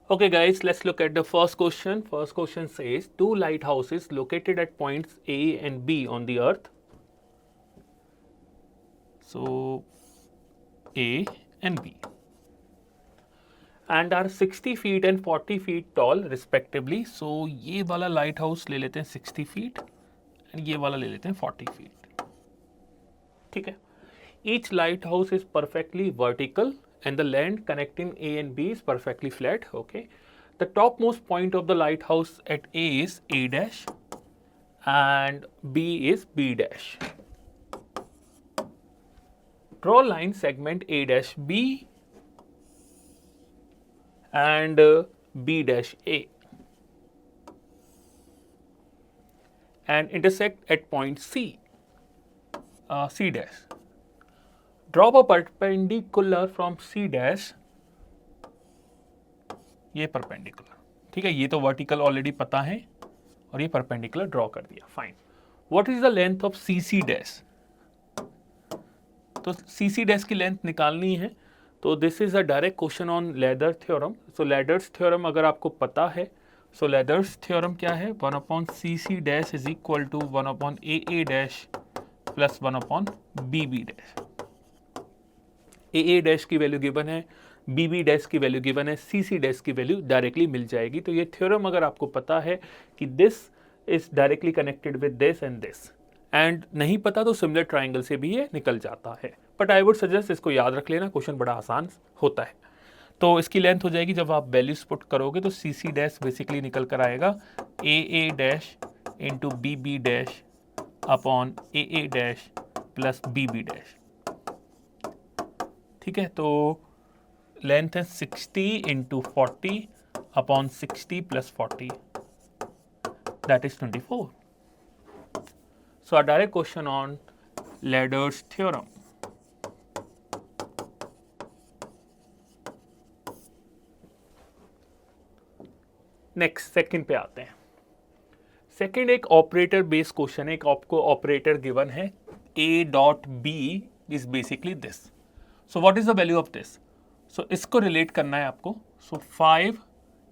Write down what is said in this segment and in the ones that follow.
Okay, guys, let's look at the first question. First question says two lighthouses located at points A and B on the earth. So, A and B. And are 60 feet and 40 feet tall respectively. So, ये वाला light house ले लेते हैं 60 feet and ये वाला ले लेते हैं 40 feet. ठीक है. Each lighthouse is perfectly vertical and the land connecting A and B is perfectly flat. Okay. The topmost point of the lighthouse at A is A dash and B is B dash. Draw line segment A dash B and B dash A and intersect at point C, C dash. Drop a perpendicular from C dash. ये perpendicular, ठीक है. ये तो vertical already पता है और ये perpendicular draw कर दिया. Fine. What is the length of c c dash? तो सी सी डैश की लेंथ निकालनी है. तो this is a direct question on ladder theorem. So ladder's theorem अगर आपको पता है, सो लैडर्स थ्योरम क्या है? 1 upon c c dash is equal to 1 upon a dash plus 1 upon b b dash. A dash की वैल्यू गिवन है, b b dash की value given है, सी सी डैश की वैल्यू डायरेक्टली मिल जाएगी. तो ये थ्योरम अगर आपको पता है कि this is directly connected with this and this, and नहीं पता तो सिमिलर ट्राइंगल से भी ये निकल जाता है. बट आई वुड सजेस्ट इसको याद रख लेना, क्वेश्चन बड़ा आसान होता है. तो इसकी लेंथ हो जाएगी, जब आप वैल्यूज पुट करोगे तो सी सी डैश बेसिकली निकल कर आएगा a dash into b b dash upon a dash plus b b dash. ठीक है. तो लेंथ है 60 into 40 upon 60 plus 40, that is 24. So a direct question on ladders theorem. Next second पे आते हैं. सेकंड एक ऑपरेटर बेस्ड क्वेश्चन है. एक आपको ऑपरेटर गिवन है a dot b is basically this. So what is the value of this? So इसको relate करना है आपको. सो 5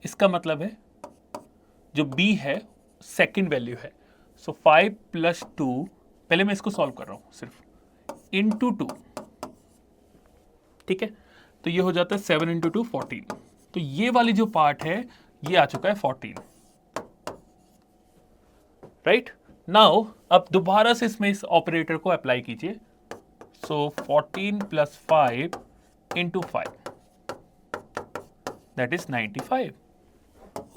इसका मतलब है जो b है सेकंड वैल्यू है. सो 5 प्लस 2, पहले मैं इसको सॉल्व कर रहा हूं सिर्फ, इंटू 2. ठीक है. तो ये हो जाता है 7 इंटू 2 14. तो ये वाली जो पार्ट है ये आ चुका है 14. राइट. नाउ अब दोबारा से इसमें इस ऑपरेटर को अप्लाई कीजिए. सो 14 plus 5 into 5, that is 95.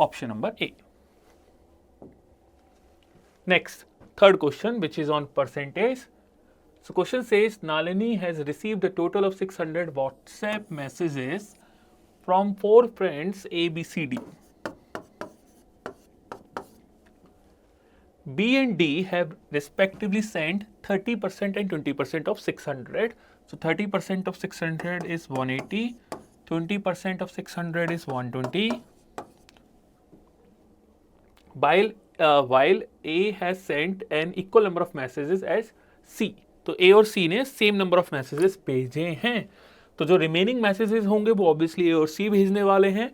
Option number A. Next, third question, which is on percentage. So question says Nalini has received a total of 600 WhatsApp messages from 4 friends A, B, C, D. B and D have respectively sent 30% and 20% of 600. So 30% of 600 is 180. 20% of 600 is 120. While A has sent an equal number of messages as C. तो A और C ने same number of messages भेजे हैं. तो जो remaining messages होंगे वो obviously A और C भेजने वाले हैं.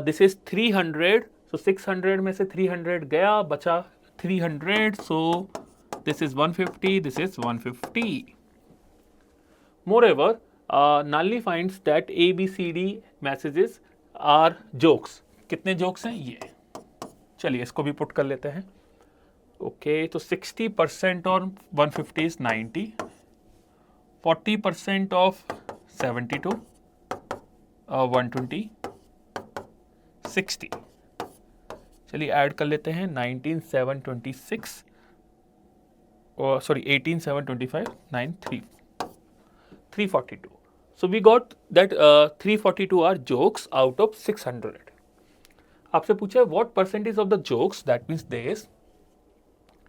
This is 300. सो 600 में से 300 गया, बचा 300. सो this is 150. This is 150. Moreover, Nalini finds that A, B, C, D messages are jokes. कितने जोक्स हैं ये? चलिए इसको भी पुट कर लेते हैं. ओके. तो 60% और 150 इज 90. 40% ऑफ 72 120 60. चलिए ऐड कर लेते हैं. 19 7 26 और sorry 18 7 25 9 3 342. So we got that 342 are jokes out of 600. आपसे पूछा what percentage of the jokes, that means this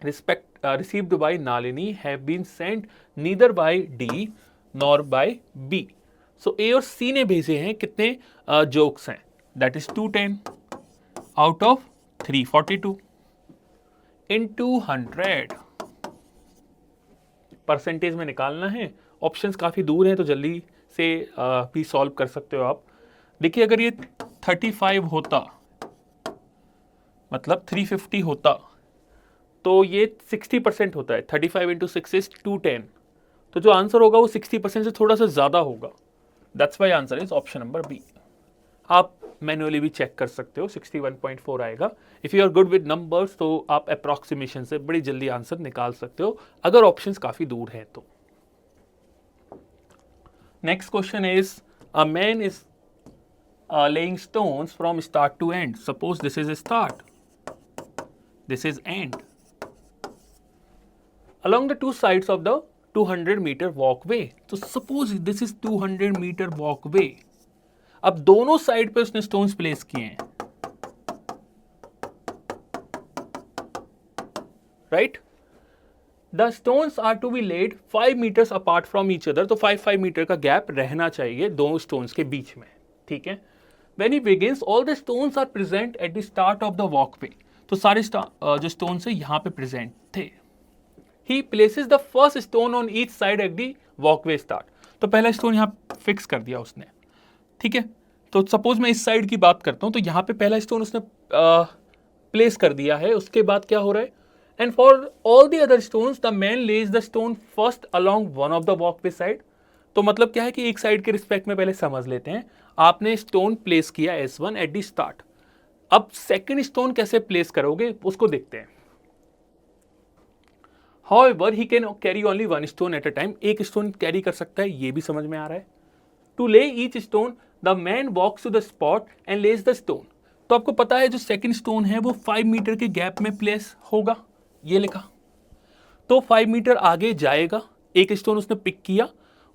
received by Nalini have been sent neither by D nor by B. So A और C ने भेजे हैं कितने jokes हैं? That is 210 out of 342 into 100. Percentage में निकालना है. ऑप्शंस काफ़ी दूर हैं तो जल्दी से भी सॉल्व कर सकते हो आप. देखिए अगर ये 35 होता, मतलब 350 होता, तो ये 60% होता है। 35 इंटू 6 इज 210, तो जो आंसर होगा वो 60% से थोड़ा सा ज़्यादा होगा। That's why answer is option number B. आप मैन्युअली भी चेक कर सकते हो, 61.4 आएगा। If you are good with numbers तो आप अप्रॉक्सीमेशन से बड़ी जल्दी आंसर निकाल सकते हो, अगर ऑप्शंस काफ़ी दूर हैं तो। Next question is a man is laying stones from start to end. Suppose this is start, this is end. Along the two sides of the 200-meter walkway. तो suppose this is 200-meter walkway. अब दोनों side पे उसने stones place किए हैं, right? The stones are to be laid 5 metres apart from each other, तो 5 metre का gap रहना चाहिए दोनों स्टोन्स के बीच में, ठीक है? When he begins, all the stones are present at the start of the walkway. तो सारे जो stones है यहाँ पे present थे. He places the first stone on each side at the walkway start. तो पहला stone यहाँ fix कर दिया उसने, ठीक है? तो suppose मैं इस side की बात करता हूँ, तो यहाँ पे पहला stone उसने place कर दिया है. उसके बाद क्या हो रहा है? And for all the other stones, the man lays the stone first along one of the walkway side. तो मतलब क्या है कि एक साइड के रिस्पेक्ट में पहले समझ लेते हैं. आपने स्टोन प्लेस किया S1 एट दी स्टार्ट. अब सेकंड स्टोन कैसे प्लेस करोगे उसको देखते हैं. However, he can carry only one stone at a time. एक स्टोन कैरी कर सकता है, ये भी समझ में आ रहा है. To lay each stone, the man walks to the spot and lays the stone. तो आपको पता है जो सेकंड स्टोन है वो 5 मीटर के गैप में प्लेस होगा, ये लिखा. तो 5 मीटर आगे जाएगा, एक स्टोन उसने पिक किया,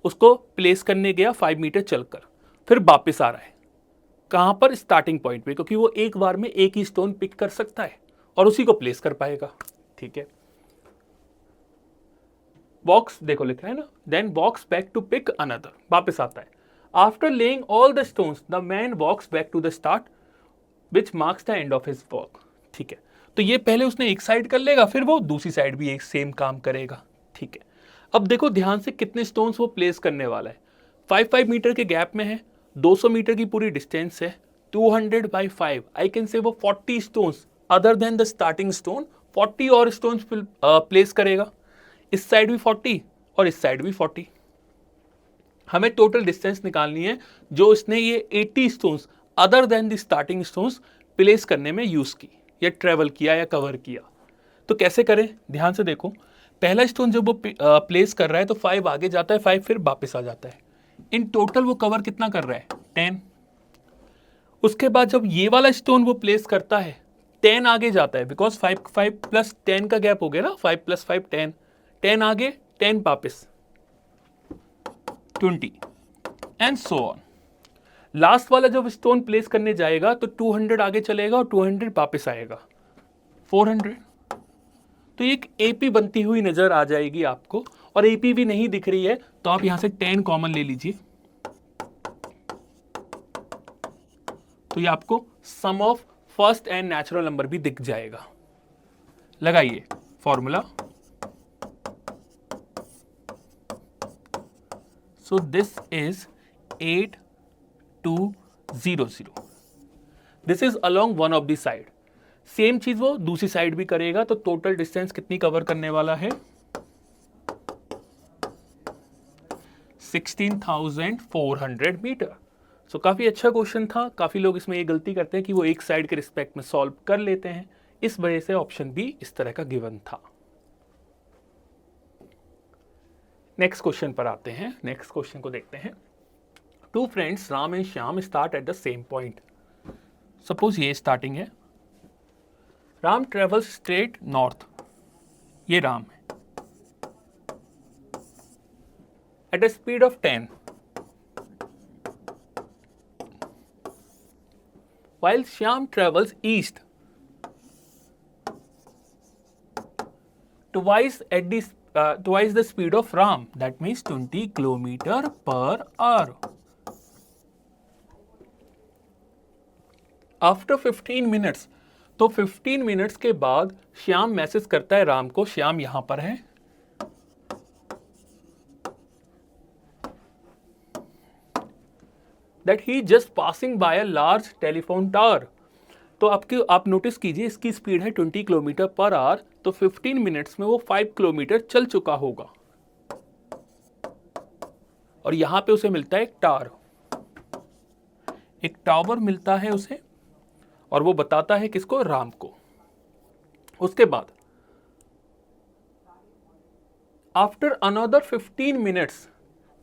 उसको प्लेस करने गया 5 मीटर चलकर, फिर वापस आ रहा है. कहां पर? स्टार्टिंग पॉइंट पे, क्योंकि वो एक बार में एक ही स्टोन पिक कर सकता है और उसी को प्लेस कर पाएगा, ठीक है? वॉक्स, देखो लिखा है ना, then walks back to pick another, वापस आता है. After laying all the stones the man walks back to the start which marks the end of his work, ठीक है? तो ये पहले उसने एक साइड कर लेगा, फिर वो दूसरी साइड भी एक सेम काम करेगा, ठीक है? अब देखो ध्यान से कितने स्टोन्स वो प्लेस करने वाला है. 5 मीटर के गैप में है, 200 मीटर की पूरी डिस्टेंस है. 200 by 5, आई कैन से वो 40 stones other than the starting stone, 40 और स्टोन्स प्लेस करेगा. इस साइड भी 40 और इस साइड भी 40. हमें टोटल डिस्टेंस निकालनी है जो इसने ये 80 stones other than the starting stones place करने में यूज की या ट्रेवल किया या कवर किया. तो कैसे करें? ध्यान से देखो. पहला स्टोन जब वो प्लेस कर रहा है तो 5 आगे जाता है, 5 फिर वापस आ जाता है. इन टोटल वो कवर कितना कर रहा है? 10. उसके बाद जब ये वाला स्टोन वो प्लेस करता है, 10 आगे जाता है, बिकॉज 5 प्लस 10 का गैप हो गया ना, 5 प्लस 5 10, 10 आगे 10 वापस 20 एंड सो ऑन. लास्ट वाला जब स्टोन प्लेस करने जाएगा तो 200 आगे चलेगा और 200 वापस आएगा, 400. तो एक एपी बनती हुई नजर आ जाएगी आपको, और एपी भी नहीं दिख रही है तो आप यहां से 10 कॉमन ले लीजिए, तो ये आपको sum of first n natural number भी दिख जाएगा. लगाइए formula. So this is 8200. This is along one of the side. Same चीज वो दूसरी साइड भी करेगा, तो टोटल डिस्टेंस कितनी कवर करने वाला है? 16,400 मीटर. सो काफी अच्छा क्वेश्चन था. काफी लोग इसमें ये गलती करते हैं कि वो एक साइड के रिस्पेक्ट में सॉल्व कर लेते हैं, इस वजह से ऑप्शन बी इस तरह का गिवन था. नेक्स्ट क्वेश्चन पर आते हैं. नेक्स्ट क्वेश्चन को देखते हैं. 2 friends Ram and Shyam start at the same point. Suppose ये स्टार्टिंग है. राम ट्रेवल्स स्ट्रेट नॉर्थ, ये राम है, at a speed of 10, while Shyam travels east twice the speed of Ram, that means 20 km/h. After 15 minutes, तो 15 minutes के बाद Shyam message करता है राम को, श्याम यहां पर है, that he just passing by a large telephone tower. तो आप नोटिस कीजिए इसकी स्पीड है 20 किलोमीटर पर आवर, तो 15 मिनट्स में वो 5 किलोमीटर चल चुका होगा। और यहां पे उसे मिलता है एक टावर, एक टावर मिलता है उसे, और वो बताता है किसको, राम को। उसके बाद after another 15 minutes,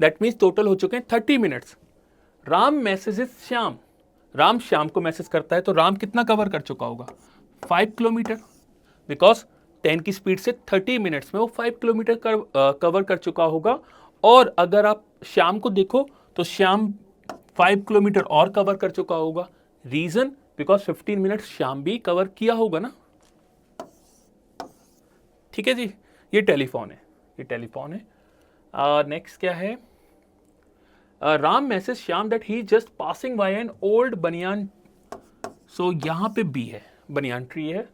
that means total हो चुके हैं 30 मिनट्स, राम मैसेजेस श्याम, राम श्याम को मैसेज करता है। तो राम कितना कवर कर चुका होगा, 5 किलोमीटर, बिकॉज 10 की स्पीड से 30 मिनट्स में वो 5 किलोमीटर कवर कर चुका होगा। और अगर आप श्याम को देखो तो श्याम 5 किलोमीटर और कवर कर चुका होगा। रीजन, बिकॉज 15 मिनट्स श्याम भी कवर किया होगा ना। ठीक है जी, ये टेलीफोन है, ये टेलीफोन है। नेक्स्ट क्या है, Ram message Shyam that he just passing by an old बनियान। सो यहां पे बी है, बनियान ट्री है।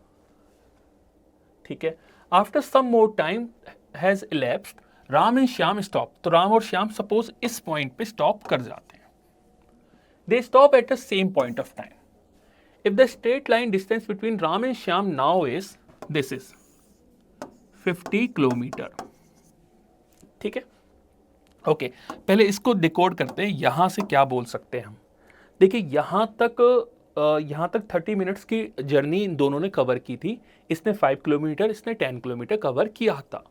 ठीक है, after some more time has elapsed, Ram and Shyam stop. तो राम और श्याम सपोज इस पॉइंट पे स्टॉप कर जाते हैं। They stop at the same point of time. If the straight line distance between Ram and Shyam now is, this is 50 kilometre. ठीक है, okay, पहले इसको डिकोड करते हैं, यहां से क्या बोल सकते हैं हम। देखिए यहां तक 30 मिनट्स की जर्नी इन दोनों ने कवर की थी। इसने 5 किलोमीटर, इसने 10 किलोमीटर कवर किया था।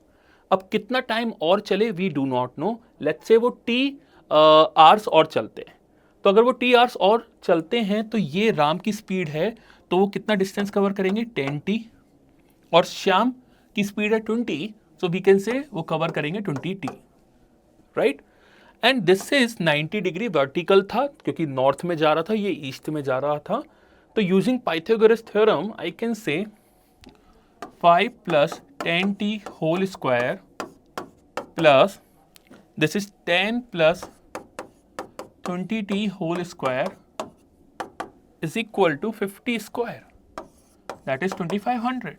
अब कितना टाइम और चले, we do not know. Let's say वो टी आवर्स और चलते हैं। तो अगर वो टी आवर्स और चलते हैं तो ये राम की स्पीड है, तो वो कितना डिस्टेंस कवर करेंगे, 10t। और श्याम की स्पीड है 20, सो वी कैन से वो कवर करेंगे 20t, right. And this is 90 degree vertical था, क्योंकि नॉर्थ में जा रहा था, ये ईस्ट में जा रहा था। तो using Pythagoras theorem I can say 5 + 10t whole square plus this is 10 + 20t whole square is equal to 50 square, that is 2500.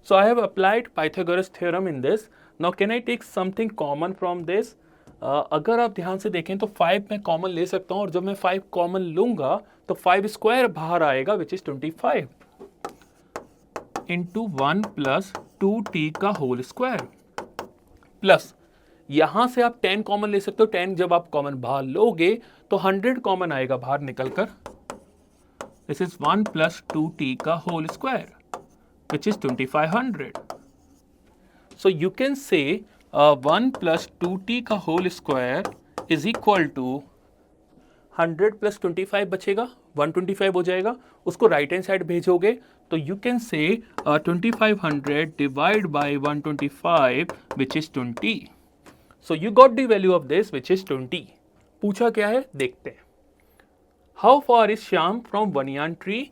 So I have applied Pythagoras theorem in this. Now can I take something common from this? अगर आप ध्यान से देखें तो 5 मैं common ले सकता हूँ, और जब मैं 5 कॉमन लूंगा तो 5 स्क्वायर बाहर आएगा, विच इज 25 इंटू 1 + 2t का होल स्क्वायर, प्लस यहां से आप 10 कॉमन ले सकते हो। 10 जब आप कॉमन बाहर लोगे तो 100 कॉमन आएगा बाहर निकलकर। दिस इज 1 + 2t का whole square which is 2500। So you can say 1 + 2t का whole square is equal to 100 + 25 बचेगा, 125 हो जाएगा। उसको राइट हैंड साइड भेजोगे तो यू कैन से 2500 divide by 125 which is 20। So you got the value of this which is 20। पूछा क्या है, देखते हैं। How far is Shyam from banyan tree.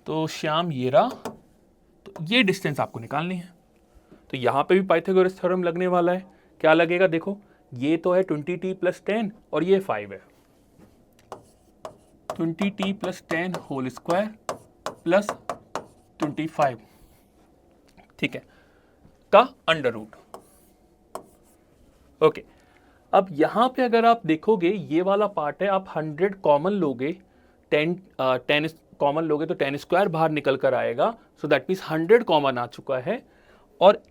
तो श्याम ये रहा, तो ये डिस्टेंस आपको निकालनी है। तो यहां पे भी पाइथागोरस थ्योरम लगने वाला है। क्या लगेगा, देखो ये तो है 20t + 10 और ये 5 है, 20t + 10 होल स्क्वायर प्लस 25, ठीक है, का अंडर रूट। ओके, अब यहां पे अगर आप देखोगे ये वाला पार्ट है, आप 100 कॉमन लोगे, 10 कॉमन लोगे तो 10 स्क्वायर बाहर निकल कर आएगा। सो दैट मीन्स 100 कॉमन आ चुका है, और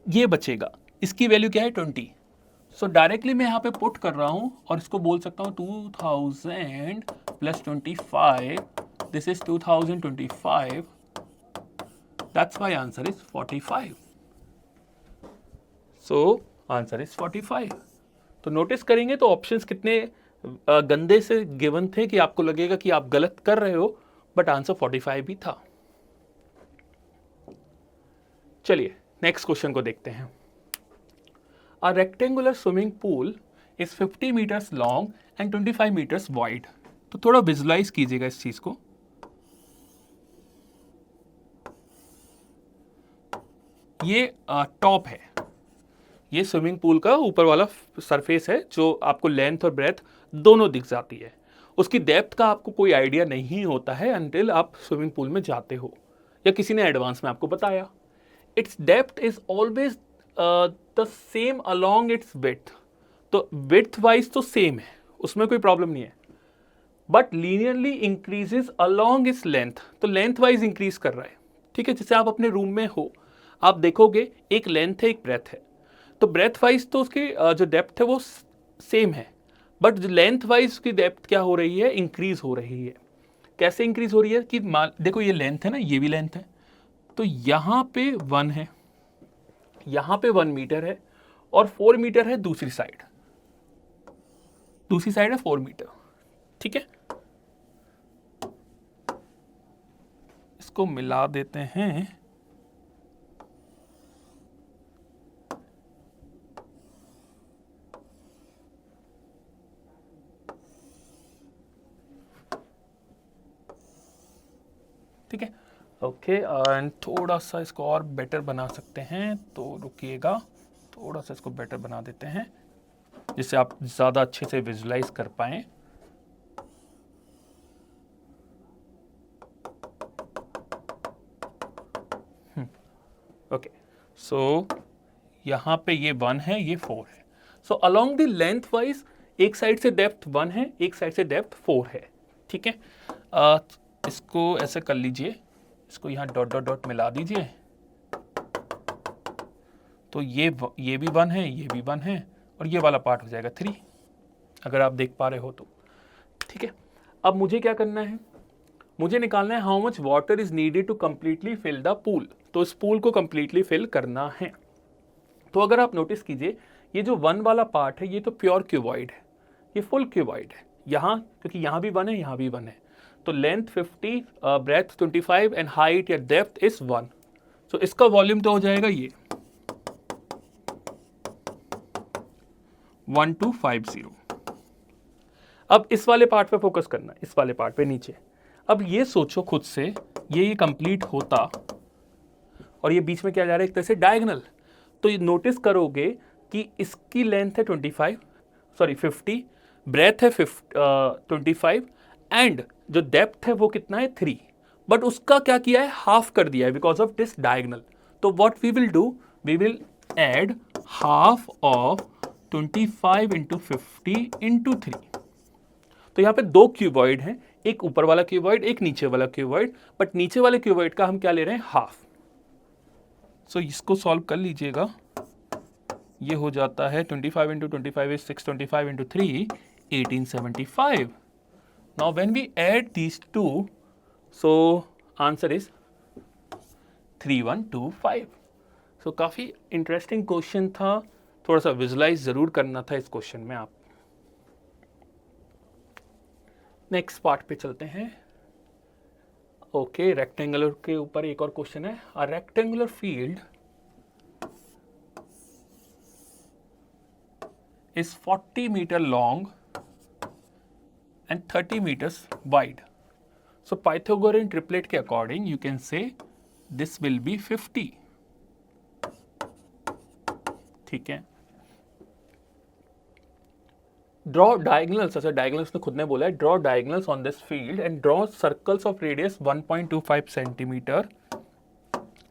ये बचेगा, इसकी वैल्यू क्या है 20। सो डायरेक्टली मैं यहाँ पे पुट कर रहा हूँ और इसको बोल सकता हूँ 2000 + 25, this is 2025, that's my answer is 45। So answer is 45। तो नोटिस करेंगे तो ऑप्शंस कितने गंदे से गिवन थे कि आपको लगेगा कि आप गलत कर रहे हो, बट आंसर 45 भी था। चलिए नेक्स्ट क्वेश्चन को देखते हैं। A rectangular swimming pool is 50 meters long and 25 meters wide. तो थोड़ा विजुलाइज कीजिएगा इस चीज को। ये टॉप है, ये स्विमिंग पूल का ऊपर वाला सरफेस है जो आपको लेंथ और ब्रेथ दोनों दिख जाती है। उसकी डेप्थ का आपको कोई आइडिया नहीं होता है अनटिल आप स्विमिंग पूल में जाते हो या किसी ने एडवांस में आपको बताया। It's depth is always the same along its width. तो विड्थ वाइज तो सेम है, उसमें कोई प्रॉब्लम नहीं है। बट लीनियरली इंक्रीजेस अलोंग इस लेंथ, तो लेंथ वाइज इंक्रीज कर रहा है। ठीक है, जैसे आप अपने रूम में हो, आप देखोगे एक लेंथ है एक ब्रेथ है, तो ब्रेथ वाइज तो उसकी जो डेप्थ है वो सेम है, बट जो लेंथ वाइज उसकी डेप्थ क्या हो रही है, इंक्रीज हो रही है। कैसे इंक्रीज हो रही है कि देखो ये लेंथ है ना, ये भी लेंथ है, तो यहाँ पे 1 है, यहाँ पे 1 मीटर है, और 4 मीटर है दूसरी साइड, दूसरी साइड है 4 मीटर। ठीक है, इसको मिला देते हैं। ठीक है, ओके, एंड थोड़ा सा इसको और बेटर बना सकते हैं, तो रुकिएगा, थोड़ा सा इसको बेटर बना देते हैं जिससे आप ज़्यादा अच्छे से विजुलाइज कर पाएँ। ओके, सो यहाँ पे ये 1 है, ये 4 है, so along the length wise एक साइड से डेप्थ 1 है, एक साइड से डेप्थ 4 है। ठीक है, इसको ऐसे कर लीजिए, इसको यहाँ डॉट डॉट डॉट मिला दीजिए, तो ये भी 1 है, ये भी 1 है, और ये वाला पार्ट हो जाएगा 3, अगर आप देख पा रहे हो तो। ठीक है, अब मुझे क्या करना है, मुझे निकालना है how much water is needed to completely fill the pool, तो इस पूल को कंप्लीटली फिल करना है। तो अगर आप नोटिस कीजिए, ये जो 1 वाला पार्ट है ये तो प्योर क्यूबॉइड है, ये फुल क्यूबॉइड है, यहाँ क्योंकि यहाँ भी 1 है, यहाँ भी 1 है, तो लेंथ 50, ब्रेथ 25 एंड हाइट या डेप्थ इज 1, तो इसका वॉल्यूम तो हो जाएगा ये 1250। अब इस वाले पार्ट पे फोकस करना, इस वाले पार्ट पे नीचे। अब ये सोचो खुद से, ये कंप्लीट होता और ये बीच में क्या जा रहा है, एक तरह से डायगोनल, तो ये नोटिस करोगे कि इसकी लेंथ है 50, ब्रेथ है 25 एंड जो डेप्थ है वो कितना है 3, बट उसका क्या किया है, हाफ कर दिया है बिकॉज ऑफ दिस डायगोनल। तो what we will do, we will add half of 25 into 50 into 3। तो यहाँ पे 2 क्यूबॉइड हैं, एक ऊपर वाला क्यूबॉइड, एक नीचे वाला क्यूबॉइड, बट नीचे वाले क्यूबॉइड का हम क्या ले रहे हैं, हाफ। सो इसको सॉल्व कर लीजिएगा, ये हो जाता है 25 into 25 is 625 into 3 1875। Now when we add these two, so answer is 3125। सो काफ़ी इंटरेस्टिंग क्वेश्चन था, थोड़ा सा विजुलाइज ज़रूर करना था इस क्वेश्चन में आप। नेक्स्ट पार्ट पे चलते हैं। ओके, रेक्टेंगुलर के ऊपर एक और क्वेश्चन है। A rectangular field is 40 meter long and 30 meters wide. So Pythagorean triplet के according you can say this will be 50. ठीक है, draw diagonals, अच्छा diagonals ने खुद ने बोला है, draw diagonals on this field and draw circles of radius 1.25 centimetre.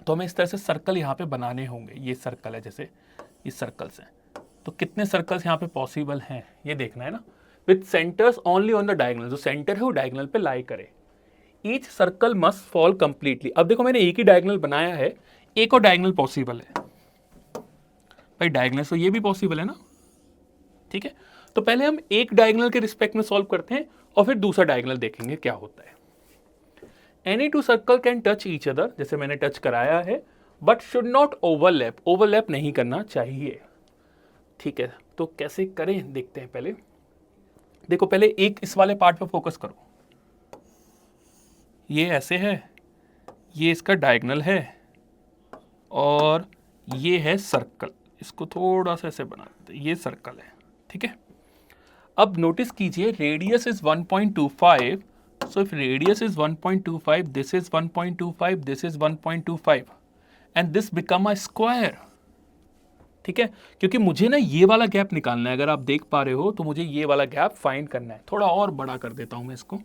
तो हमें इस तरह से सर्कल यहाँ पे बनाने होंगे, ये सर्कल है, जैसे ये सर्कल्स हैं, तो कितने सर्कल्स यहाँ पे पॉसिबल हैं ये देखना है ना, with centres only on the diagonal, जो सेंटर है वो डायगोनल पे लाई करे। Each circle must fall completely. अब देखो मैंने एक ही डायगोनल बनाया है, एक और डायगोनल पॉसिबल है भाई, डायगोनल तो ये भी पॉसिबल है ना। ठीक है, तो पहले हम एक डायगोनल के रिस्पेक्ट में सॉल्व करते हैं और फिर दूसरा डायगोनल देखेंगे क्या होता है। Any two circle can touch each other, जैसे मैंने टच कराया है, but should not overlap, overlap नहीं करना चाहिए। ठीक है, तो कैसे करें देखते हैं। पहले देखो, पहले एक इस वाले पार्ट पे फोकस करो, ये ऐसे है, ये इसका डायगोनल है और ये है सर्कल, इसको थोड़ा सा ऐसे बना देते हैं, ये सर्कल है। ठीक है, अब नोटिस कीजिए radius is 1.25, so if radius is 1.25, this is 1.25, this is 1.25 and this become a square. ठीक है, क्योंकि मुझे ना ये वाला गैप निकालना है, अगर आप देख पा रहे हो तो मुझे ये वाला गैप फाइंड करना है। थोड़ा और बड़ा कर देता हूं मैं इसको,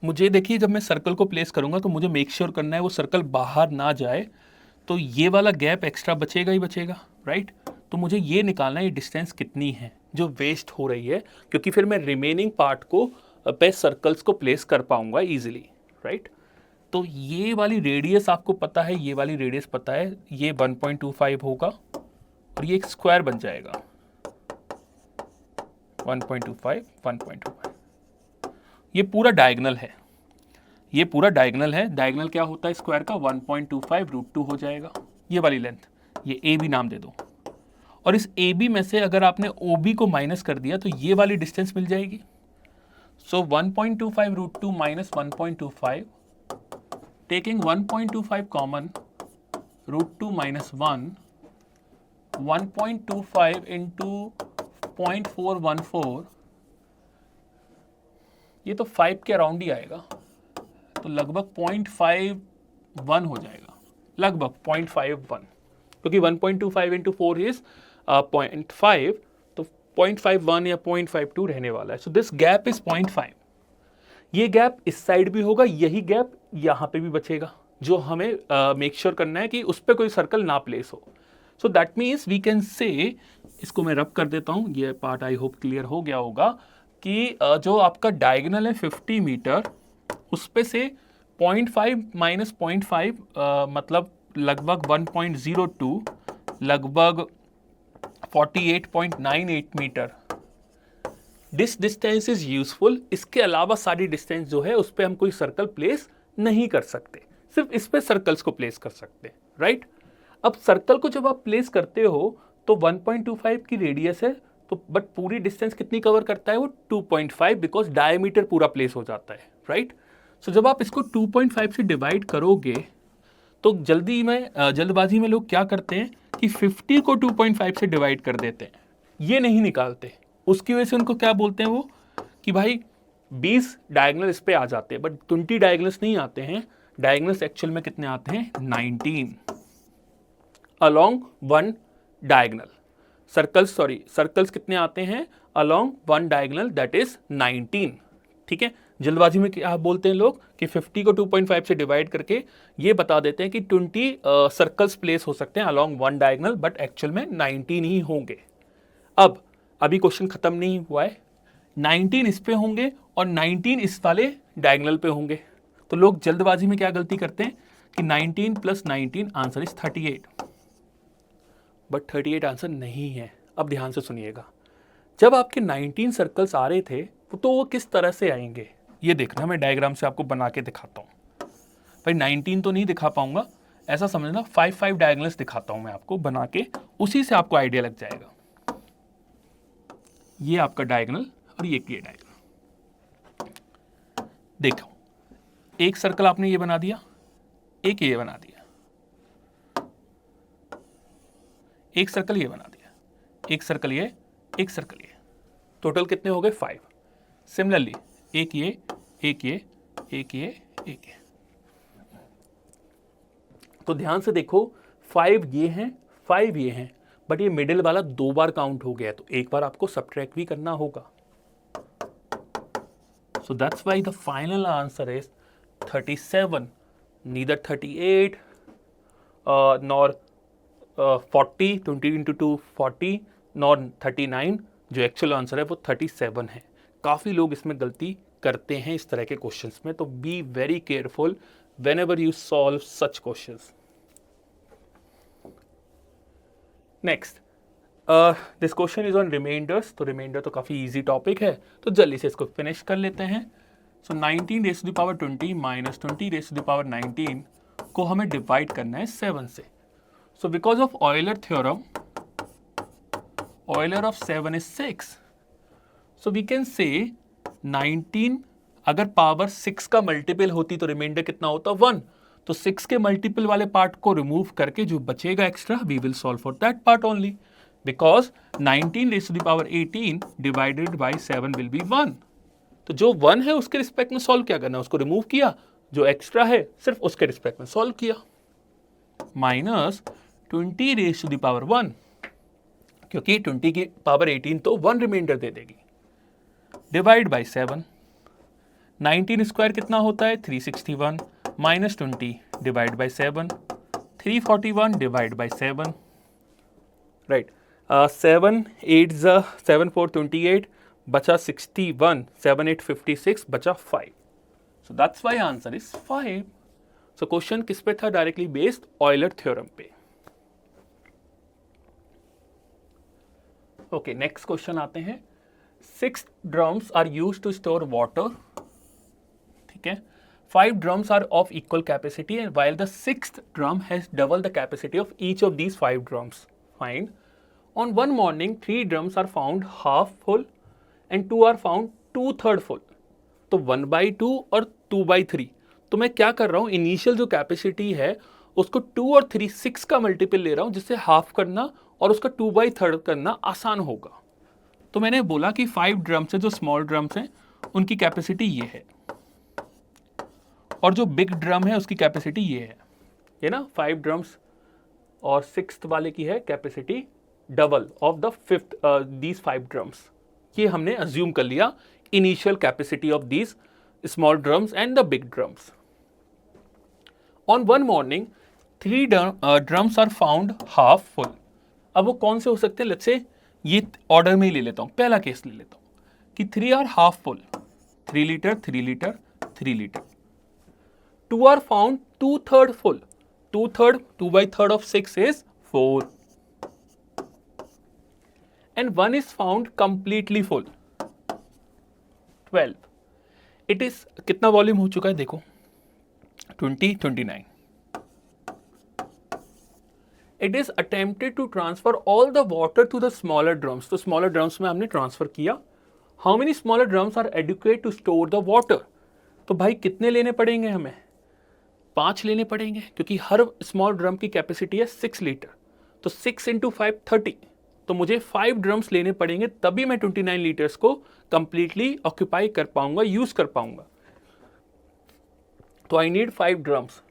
मुझे देखिए जब मैं सर्कल को प्लेस करूंगा तो मुझे मेक श्योर करना है वो सर्कल बाहर ना जाए, तो ये वाला गैप एक्स्ट्रा बचेगा ही बचेगा, राइट। तो मुझे ये निकालना है ये डिस्टेंस कितनी है जो वेस्ट हो रही है, क्योंकि फिर मैं रिमेनिंग पार्ट को पे सर्कल्स को प्लेस कर पाऊंगा इजीली, राइट। तो ये वाली रेडियस आपको पता है, ये वाली रेडियस पता है, ये 1.25 होगा और ये एक स्क्वायर बन जाएगा 1.25 1.25। ये पूरा डायगोनल है, ये पूरा डायगोनल है। डायगोनल क्या होता है स्क्वायर का? 1.25 √2 हो जाएगा ये वाली लेंथ। ये ए बी नाम दे दो, और इस ए बी में से अगर आपने ओ बी को माइनस कर दिया तो ये वाली डिस्टेंस मिल जाएगी। सो 1.25 √2 minus 1.25, taking 1.25 common, √2 minus 1, 1.25 into 0.414, ये तो 5 के अराउंड ही आएगा, तो लगभग 0.51 हो जाएगा, लगभग 0.51, क्योंकि 1.25 इंटू 4 इज 0.5, तो 0.51 या 0.52 रहने वाला है। So this gap is 0.5। ये गैप इस साइड भी होगा, यही गैप यहाँ पे भी बचेगा, जो हमें मेक श्योर करना है कि उस पर कोई सर्कल ना प्लेस हो। So that means we can say, इसको मैं रब कर देता हूँ, ये पार्ट आई होप क्लियर हो गया होगा कि जो आपका डायगोनल है 50 मीटर, उस पे से 0.5 माइनस 0.5 मतलब लगभग 1.02, लगभग 48.98 metre this distance is useful. इसके अलावा सारी डिस्टेंस जो है उस पर हम कोई सर्कल प्लेस नहीं कर सकते, सिर्फ इस पे सर्कल्स को प्लेस कर सकते हैं, राइट। अब सर्कल को जब आप प्लेस करते हो तो 1.25 की रेडियस है, तो बट पूरी डिस्टेंस कितनी कवर करता है वो 2.5, बिकॉज डायमीटर पूरा प्लेस हो जाता है, राइट। सो जब आप इसको 2.5 से डिवाइड करोगे तो जल्दबाजी में लोग क्या करते हैं कि 50 को 2.5 से डिवाइड कर देते हैं, ये नहीं निकालते। उसकी वजह से उनको क्या बोलते हैं वो कि भाई 20 डायगोनल इस पे आ जाते हैं, बट 20 डायगोनल्स नहीं आते हैं। डायगोनल्स एक्चुअल में कितने आते हैं? 19 अलोंग वन डायगोनल। सर्कल्स कितने आते हैं along one diagonal? That is 19। ठीक है, जल्दबाजी में क्या बोलते हैं लोग कि 50 को 2.5 से डिवाइड करके ये बता देते हैं कि 20 सर्कल्स प्लेस हो सकते हैं along one diagonal, but actual में 19 ही होंगे। अब अभी क्वेश्चन खत्म नहीं हुआ है, 19 इस पे होंगे और 19 इस वाले डायगोनल पे होंगे। तो लोग जल्दबाजी में क्या गलती करते हैं कि 19 plus 19 answer is 38, but 38 answer नहीं है। अब ध्यान से सुनिएगा, जब आपके 19 सर्कल्स आ रहे थे तो वो किस तरह से आएंगे ये देखना, मैं डायग्राम से आपको बना के दिखाता हूँ। भाई 19 तो नहीं दिखा पाऊंगा, ऐसा समझना 5 डायगोनल्स दिखाता हूँ मैं आपको बना के, उसी से आपको आइडिया लग जाएगा। ये आपका डायगोनल और ये डायगोनल, देखो एक सर्कल आपने ये बना दिया, एक ये बना दिया, एक सर्कल ये बना दिया, एक सर्कल ये, एक सर्कल ये, टोटल कितने हो गए? 5। सिमिलरली एक ये, एक ये, एक ये, एक ये। तो ध्यान से देखो 5 ये हैं, 5 ये हैं, बट ये मिडिल वाला 2 बार काउंट हो गया, तो एक बार आपको सब्ट्रैक्ट भी करना होगा। सो that's why the final answer is 37, neither 38 nor 40, 20 into 2 40, nor 39। जो एक्चुअल आंसर है वो 37 है। काफ़ी लोग इसमें गलती करते हैं इस तरह के क्वेश्चंस में, तो be very careful whenever you solve such questions. Next, this question is on remainders. तो रिमाइंडर तो काफ़ी इजी टॉपिक है, तो जल्दी से इसको फिनिश कर लेते हैं। So 19 raise to the power 20 minus 20 raise to the power 19 को हमें डिवाइड करना है 7 से। So because of Euler theorem, Euler of 7 is 6, so we can say 19 अगर पावर 6 का मल्टीपल होती तो रिमाइंडर कितना होता? 1। तो 6 के मल्टीपल वाले पार्ट को रिमूव करके जो बचेगा extra, we will solve for that part only, because 19 raise to the power 18 divided by 7 will be 1। तो जो 1 है उसके रिस्पेक्ट में सॉल्व क्या करना है, उसको रिमूव किया, जो एक्स्ट्रा है सिर्फ उसके रिस्पेक्ट में सॉल्व किया, minus 20 raise to the power 1, क्योंकि 20 की पावर 18 तो 1 रिमाइंडर दे देगी, डिवाइड बाय 7। 19 स्क्वायर कितना होता है 361 minus 20 divide by 7 341 divide by 7 right 7 8 7 4 28 बचा 61 7 8 56 बचा 5 so that's why answer is 5 so question किस पे था डायरेक्टली बेस्ड ऑयलर थ्योरम पे ओके नेक्स्ट क्वेश्चन आते हैं 6 drums are used to store water ठीक है 5 drums are of equal capacity and while the 6th drum has double the capacity of each of these 5 drums. Find. On one morning, 3 drums are found half full and 2 are found 2/3 full. तो 1/2 और 2/3. तो मैं क्या कर रहा हूँ initial जो capacity है उसको 2 और 3 6 का मल्टीपल ले रहा हूँ जिससे हाफ करना और उसका 2/3 करना आसान होगा. तो मैंने बोला कि 5 ड्रम्स है जो स्मॉल ड्रम्स हैं उनकी कैपेसिटी ये है और जो बिग ड्रम है उसकी कैपेसिटी ये ना 5 ड्रम्स और 6th वाले की है capacity double of the 5th these 5 drums. ये हमने अज्यूम कर लिया initial capacity of these small drums and the big drums. On one morning 3 drums are found half full. अब वो कौन से हो सकते हैं लेट्स से ये ऑर्डर में ही ले लेता हूँ. पहला केस ले लेता हूँ कि 3 are half full 3 litre 3 litre 3 litre 2 are found 2/3 full. 2/3, 2/3 of 6 is 4. And 1 is found completely full. 12. It is कितना वॉल्यूम हो चुका है देखो 20, 29. It is attempted to transfer all the water to the smaller drums. तो smaller drums में हमने transfer किया. How many smaller drums are adequate to store the water? तो भाई कितने लेने पड़ेंगे हमें 5 लेने पड़ेंगे क्योंकि हर स्मॉल ड्रम की कैपेसिटी है 6 लीटर. तो 6 × 5 30. तो मुझे 5 ड्रम्स लेने पड़ेंगे तभी मैं 29 लीटर्स को कंप्लीटली ऑक्यूपाई कर पाऊंगा यूज कर पाऊंगा. तो आई नीड 5 ड्रम्स.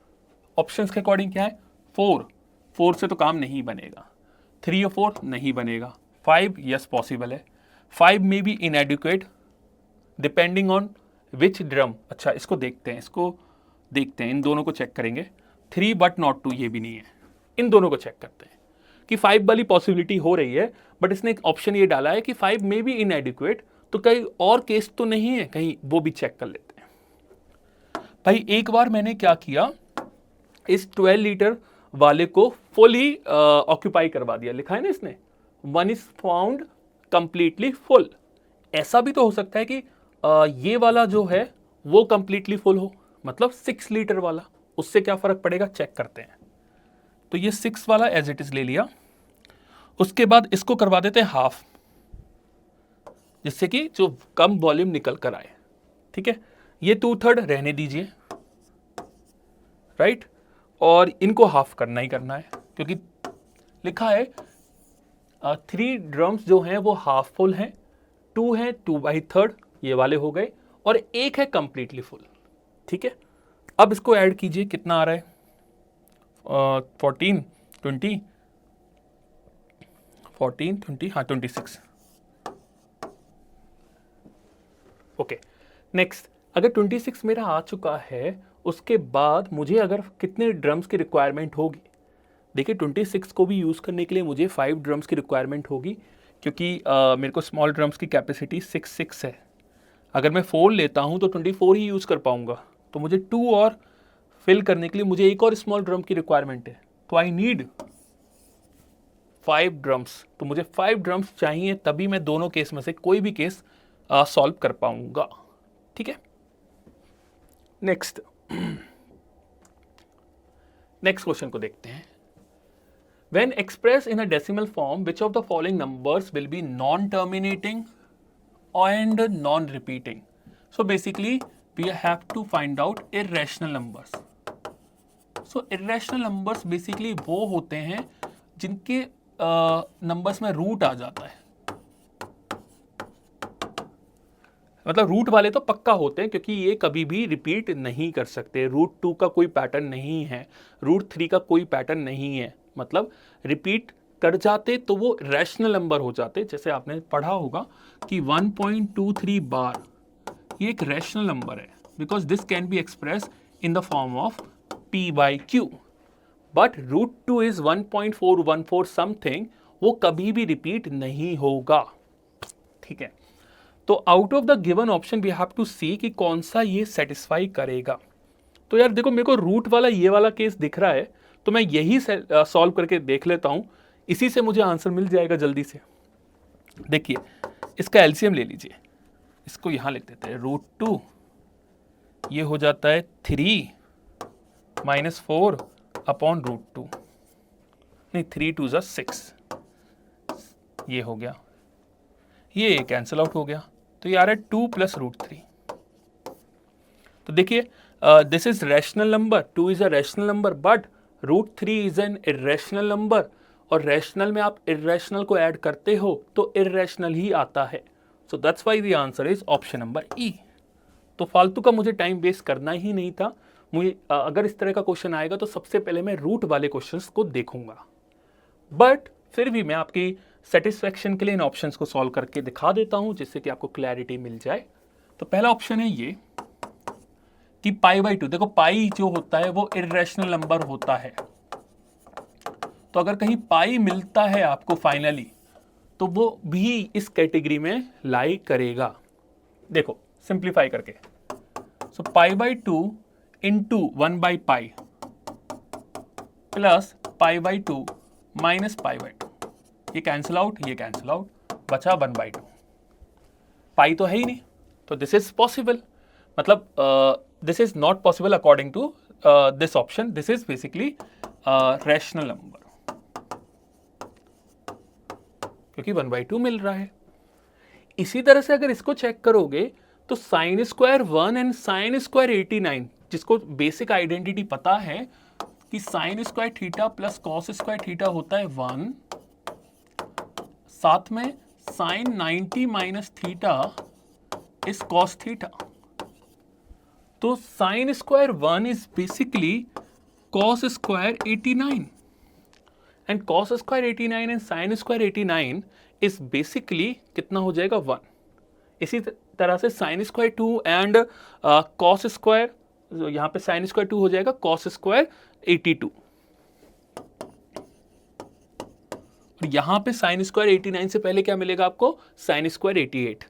ऑप्शंस के अकॉर्डिंग क्या है 4 से तो काम नहीं बनेगा. 3 और 4 नहीं बनेगा. 5 यस पॉसिबल है. 5 may be inadequate depending on which drum. अच्छा इसको देखते हैं इन दोनों को चेक करेंगे. 3 बट नॉट 2 ये भी नहीं है. इन दोनों को चेक करते हैं कि 5 वाली पॉसिबिलिटी हो रही है बट इसने एक ऑप्शन ये डाला है कि 5 में बी इनएडिक्वेट. तो कहीं और केस तो नहीं है कहीं वो भी चेक कर लेते हैं. भाई एक बार मैंने क्या किया इस 12 लीटर वाले को फुली ऑक्यूपाई करवा दिया. लिखा है ना इसने 1 इज फाउंड कंप्लीटली फुल. ऐसा भी तो हो सकता है कि ये वाला जो है वो कंप्लीटली फुल हो मतलब 6 लीटर वाला. उससे क्या फर्क पड़ेगा चेक करते हैं. तो ये 6 वाला एज इट इज ले लिया. उसके बाद इसको करवा देते हैं हाफ जिससे कि जो कम वॉल्यूम निकल कर आए. ठीक है ये 2/3 रहने दीजिए राइट. और इनको हाफ करना ही करना है क्योंकि लिखा है 3 ड्रम्स जो हैं वो हाफ फुल हैं 2 हैं 2/3 ये वाले हो गए और एक है कंप्लीटली फुल. ठीक है अब इसको ऐड कीजिए कितना आ रहा है 14 20 14 20 हाँ 26. ओके नेक्स्ट अगर 26 मेरा आ चुका है उसके बाद मुझे अगर कितने ड्रम्स की रिक्वायरमेंट होगी. देखिए 26 को भी यूज़ करने के लिए मुझे 5 ड्रम्स की रिक्वायरमेंट होगी क्योंकि मेरे को स्मॉल ड्रम्स की कैपेसिटी 6 है. अगर मैं 4 लेता हूँ तो 24 ही यूज़ कर पाऊँगा. तो मुझे 2 और फिल करने के लिए मुझे एक और स्मॉल ड्रम की रिक्वायरमेंट है. तो आई नीड 5 ड्रम्स. तो मुझे 5 ड्रम्स चाहिए तभी मैं दोनों केस में से कोई भी केस सॉल्व कर पाऊंगा. ठीक है नेक्स्ट क्वेश्चन को देखते हैं. When expressed in a decimal form, which of the following numbers will be non-terminating and non-repeating? So basically, we have to find out irrational numbers. So irrational numbers basically वो होते हैं जिनके numbers में root आ जाता है. मतलब root वाले तो पक्का होते हैं क्योंकि ये कभी भी रिपीट नहीं कर सकते. रूट 2 का कोई पैटर्न नहीं है, रूट 3 का कोई पैटर्न नहीं है. मतलब रिपीट कर जाते तो वो रैशनल नंबर हो जाते. जैसे आपने पढ़ा होगा कि 1.23 बार ये एक रैशनल नंबर है. because this can be expressed in the form of P by Q. But √2 is 1.414 something, वो कभी भी रिपीट नहीं होगा, ठीक है। तो out of the given option we have to see कि कौन सा ये सेटिस्फाई करेगा। तो यार देखो, मेरे को रूट वाला ये वाला केस दिख रहा है, तो मैं यही सॉल्व करके देख लेता हूँ, इसी से मुझे आंसर मिल जाएगा जल्दी से। देखिए, इसका एलसीएम ले लीजिए, इसको यहाँ लिख देते हैं, √2 ये हो जाता है 3 - 4 अपॉन √2, नहीं 3 2 = 6, ये हो गया, ये कैंसिल आउट हो गया, तो ये आ रहा है 2 + √3। तो देखिए, this is rational number, 2 is a rational number, but √3 is an irrational number, और रैशनल में आप इर्रेशनल को ऐड करते हो तो इर्रेशनल ही आता है। सो that's why the answer is option number ई। तो फालतू का मुझे टाइम वेस्ट करना ही नहीं था। मुझे अगर इस तरह का क्वेश्चन आएगा तो सबसे पहले मैं रूट वाले क्वेश्चंस को देखूंगा, बट फिर भी मैं आपकी सेटिस्फैक्शन के लिए इन ऑप्शंस को सॉल्व करके दिखा देता हूं, जिससे कि आपको क्लैरिटी मिल जाए। तो पहला ऑप्शन है ये कि π/2, देखो पाई जो होता है वो इर्रेशनल नंबर होता है, तो अगर कहीं पाई मिलता है आपको फाइनली, तो वो भी इस कैटेगरी में लाई करेगा। देखो सिंप्लीफाई करके, सो π/2 इंटू 1/π प्लस π/2 माइनस π/2, ये कैंसिल आउट, ये कैंसिल आउट, बचा 1/2। पाई तो है ही नहीं, तो दिस इज पॉसिबल, मतलब this is not possible according to this option, this is basically rational number, क्योंकि 1/2 मिल रहा है। इसी तरह से अगर इसको चेक करोगे तो sin² 1 एंड sin² 89, जिसको बेसिक आइडेंटिटी पता है कि sin² theta plus cos² theta होता है 1, साथ में sin 90 minus theta is cos theta, तो sin² 1 is basically cos² 89 and cos² 89 and sin² 89 is basically कितना हो जाएगा 1। इसी तरह से sin² 2 एंड cos², यहाँ पे sin² 2 हो जाएगा cos² 82, और यहाँ पे sin² 89 से पहले क्या मिलेगा आपको, sin² 88,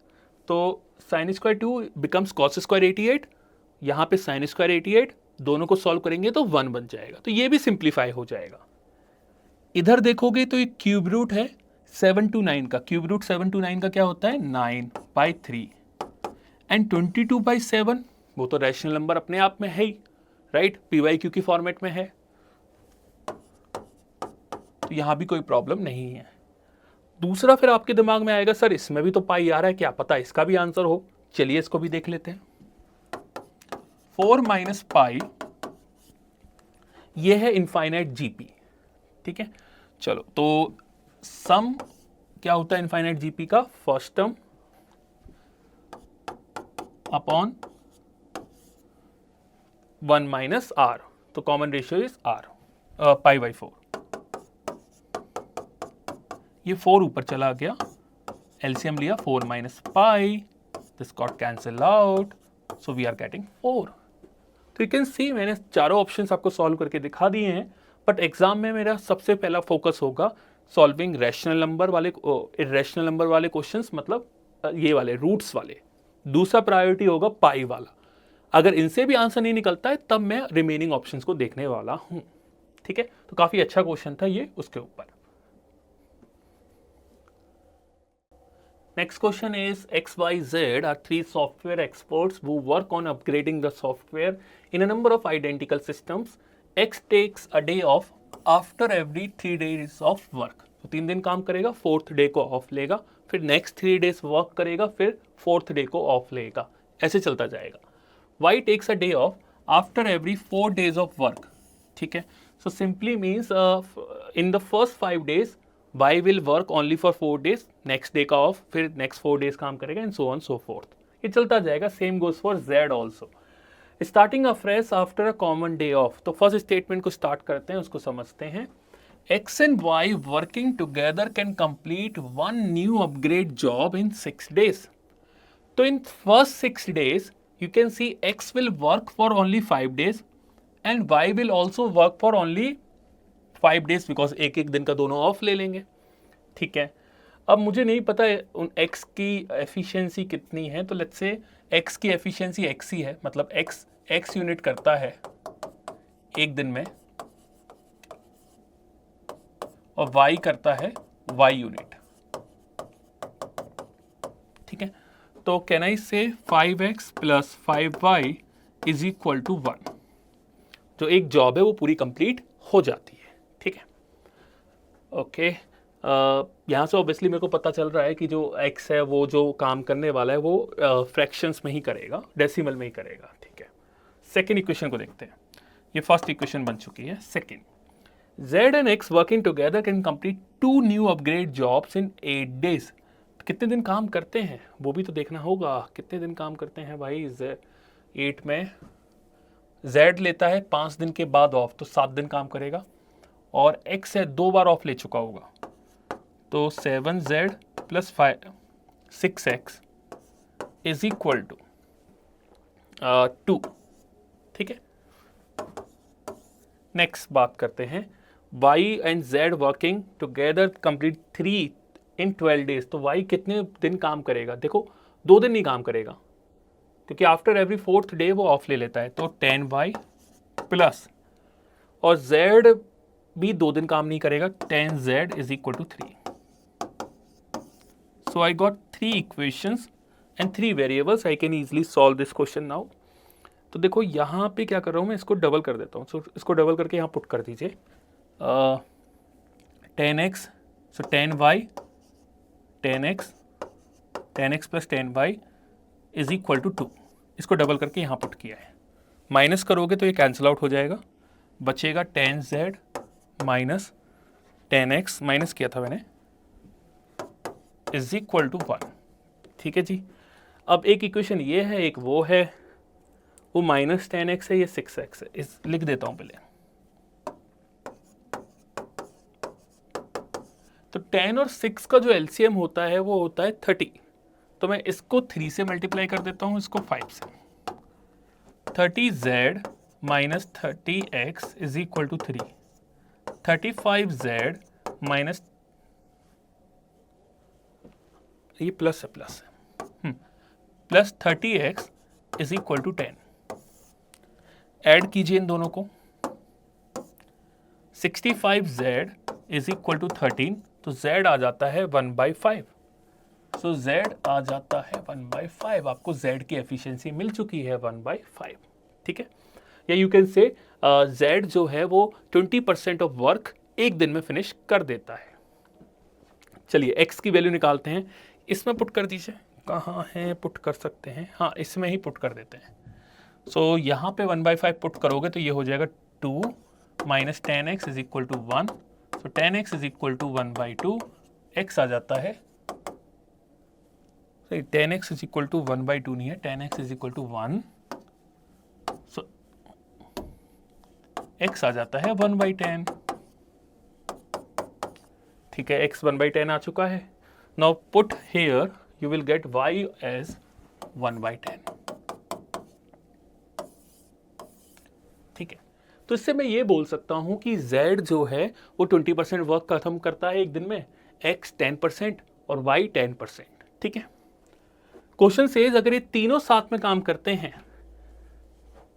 तो sin² 2 बिकम्स cos² 88, यहाँ पे sin² 88, दोनों को सॉल्व करेंगे तो 1 बन जाएगा, तो ये भी सिंप्लीफाई हो जाएगा। इधर देखोगे तो ये क्यूब रूट है 7 to 9 का, क्यूब रूट 7 to 9 का क्या होता है 9/3, एंड 22/7 वो तो रैशनल नंबर अपने आप में है ही, राइट, PYQ की फॉर्मेट में है, तो यहां भी कोई प्रॉब्लम नहीं है। दूसरा फिर आपके दिमाग में आएगा, सर इसमें भी तो पाई आ रहा है, क्या पता इसका भी आंसर हो। चलिए इसको भी देख लेते हैं। 4 - पाई, ये है इनफाइनाइट GP, ठीक है। चलो, तो सम क्या होता है इनफाइनाइट GP का, फर्स्ट टर्म अपॉन 1 - r, तो कॉमन रेशियो इज r, π/4, ये 4 ऊपर चला गया, एलसीएम लिया 4 - पाई, this got cancel out, so we are getting 4। तो यू कैन सी मैंने चारों ऑप्शंस आपको सॉल्व करके दिखा दिए हैं, बट एग्जाम में मेरा सबसे पहला फोकस होगा सॉल्विंग रैशनल नंबर वाले, इर्रेशनल नंबर वाले क्वेश्चंस, मतलब ये वाले रूट्स वाले। दूसरा प्रायोरिटी होगा पाई वाला। अगर इनसे भी आंसर नहीं निकलता है तब मैं रिमेनिंग ऑप्शंस को देखने वाला हूं, ठीक है। तो काफी अच्छा क्वेश्चन था ये उसके ऊपर। Next question is XYZ are 3 software experts who work on upgrading the software in a number of identical systems. X takes a day off after every 3 days of work. तो 3 दिन काम करेगा, 4th डे को of लेगा, फिर next 3 days work करेगा, फिर 4th day को ऑफ लेगा, ऐसे चलता जाएगा। Y takes a day off after every 4 days of work, ठीक है। So simply means in the first 5 days Y will work only for 4 days, next day का ऑफ, फिर next 4 days काम करेगा, and so on so forth. ये चलता जाएगा। Same goes for Z also. Starting afresh after a common day off. तो first statement को start करते हैं, उसको समझते हैं। X and Y working together can complete one new upgrade job in 6 days. तो in first 6 days you can see x will work for only 5 days and y will also work for only 5 days because एक एक दिन का दोनों of ले लेंगे, ठीक है। अब मुझे नहीं पता है उन x की एफिशिएंसी कितनी है, तो लेट्स से x की एफिशिएंसी x ही है, मतलब x यूनिट करता है एक दिन में और y करता है y यूनिट, ठीक है। तो कैन आई से 5x plus 5y is equal to 1, जो एक जॉब है वो पूरी कंप्लीट हो जाती है, ठीक है। ओके, यहाँ से ऑब्वियसली मेरे को पता चल रहा है कि जो x है वो जो काम करने वाला है वो फ्रैक्शंस में ही करेगा, डेसिमल में ही करेगा, ठीक है। सेकेंड इक्वेशन को देखते हैं, ये फर्स्ट इक्वेशन बन चुकी है। Second, z and x working together can complete 2 new upgrade jobs in 8 days। कितने दिन काम करते हैं वो भी तो देखना होगा, कितने दिन काम करते हैं भाई। 8 में z लेता है 5 दिन के बाद ऑफ, तो 7 दिन काम करेगा, और x है 2 बार ऑफ ले चुका होगा, तो 7z plus 6x is equal to 2, ठीक है। नेक्स्ट बात करते हैं, y and z working together complete 3 in 12 days. तो y कितने दिन काम करेगा, देखो 2 दिन नहीं काम करेगा क्योंकि आफ्टर एवरी 4th डे वो ऑफ ले लेता है, तो 10y प्लस, और z भी 2 दिन काम नहीं करेगा, 10z is equal to 3। So I got 3 equations and 3 variables, I can easily solve this question now. तो देखो यहाँ पे क्या कर रहा हूँ मैं, इसको डबल कर देता हूँ, सो इसको डबल करके यहाँ पुट कर दीजिए, 10x, so 10y, 10x plus 10y is equal to 2, इसको डबल करके यहाँ पुट किया है। माइनस करोगे तो ये कैंसिल आउट हो जाएगा, बचेगा 10z माइनस 10x, माइनस किया था मैंने, इज इक्वल टू 1, ठीक है जी। अब एक इक्वेशन ये है, एक वो है, वो माइनस 10x है, ये 6x है, इस लिख देता हूँ पहले। तो 10 और 6 का जो एलसीएम होता है वो होता है 30, तो मैं इसको 3 से मल्टीप्लाई कर देता हूँ, इसको 5 से। 30z minus 30x is equal to 3, 35z minus, ये प्लस है, प्लस है, plus 30x is equal to 10। Add कीजिए इन दोनों को, 65z इज इक्वल टू 13, तो z आ जाता है 1/5। सो z आ जाता है 1/5, आपको z की एफिशिएंसी मिल चुकी है 1/5, ठीक है। या यू कैन से z जो है वो 20% ऑफ वर्क एक दिन में फिनिश कर देता है। चलिए x की वैल्यू निकालते हैं, इसमें पुट कर दीजिए, कहाँ है पुट कर सकते हैं, हाँ इसमें ही पुट कर देते हैं। सो यहाँ पे 1/5 पुट करोगे तो ये हो जाएगा 2 minus 10x is equal to 1, so 10x is equal to 1/2, x आ जाता है, सही 10x इज इक्वल टू 1/2 नहीं है, 10x is equal to 1, so x आ जाता है 1/10, ठीक है। x 1/10 आ चुका है। Now put here you will get y as 1/10, ठीक है। तो इससे मैं ये बोल सकता हूं कि z जो है वो 20% वर्क खत्म करता है एक दिन में, x 10% और y 10%, ठीक है। क्वेश्चन सेज अगर ये तीनों साथ में काम करते हैं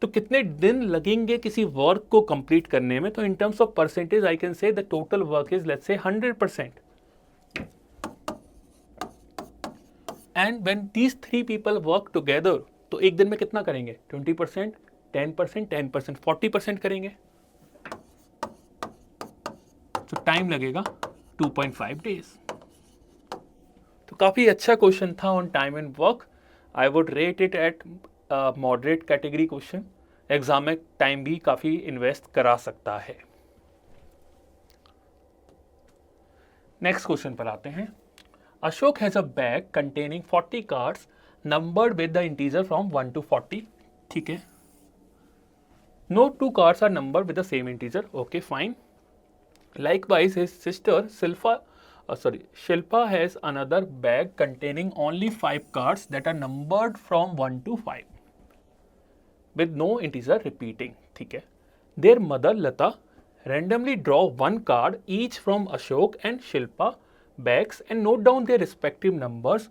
तो कितने दिन लगेंगे किसी वर्क को कंप्लीट करने में, तो in terms of percentage I can से the total work is let's say 100%, and when these 3 people work together, तो एक दिन में कितना करेंगे, 20%, 10%, 10%, 40% करेंगे, तो टाइम लगेगा 2.5 डेज। तो काफी अच्छा क्वेश्चन था on time and work, I would rate it at moderate category question, exam में टाइम भी काफी इन्वेस्ट करा सकता है। नेक्स्ट क्वेश्चन पर आते हैं। Ashok has a bag containing 40 cards numbered with the integer from 1 to 40, ठीक है। No 2 cards are numbered with the same integer. Okay, fine. Likewise, his sister Shilpa has another bag containing only 5 cards that are numbered from 1 to 5. with no integer repeating. ठीक है. Their mother Lata randomly draw one card each from Ashok and Shilpa bags and note down their respective numbers.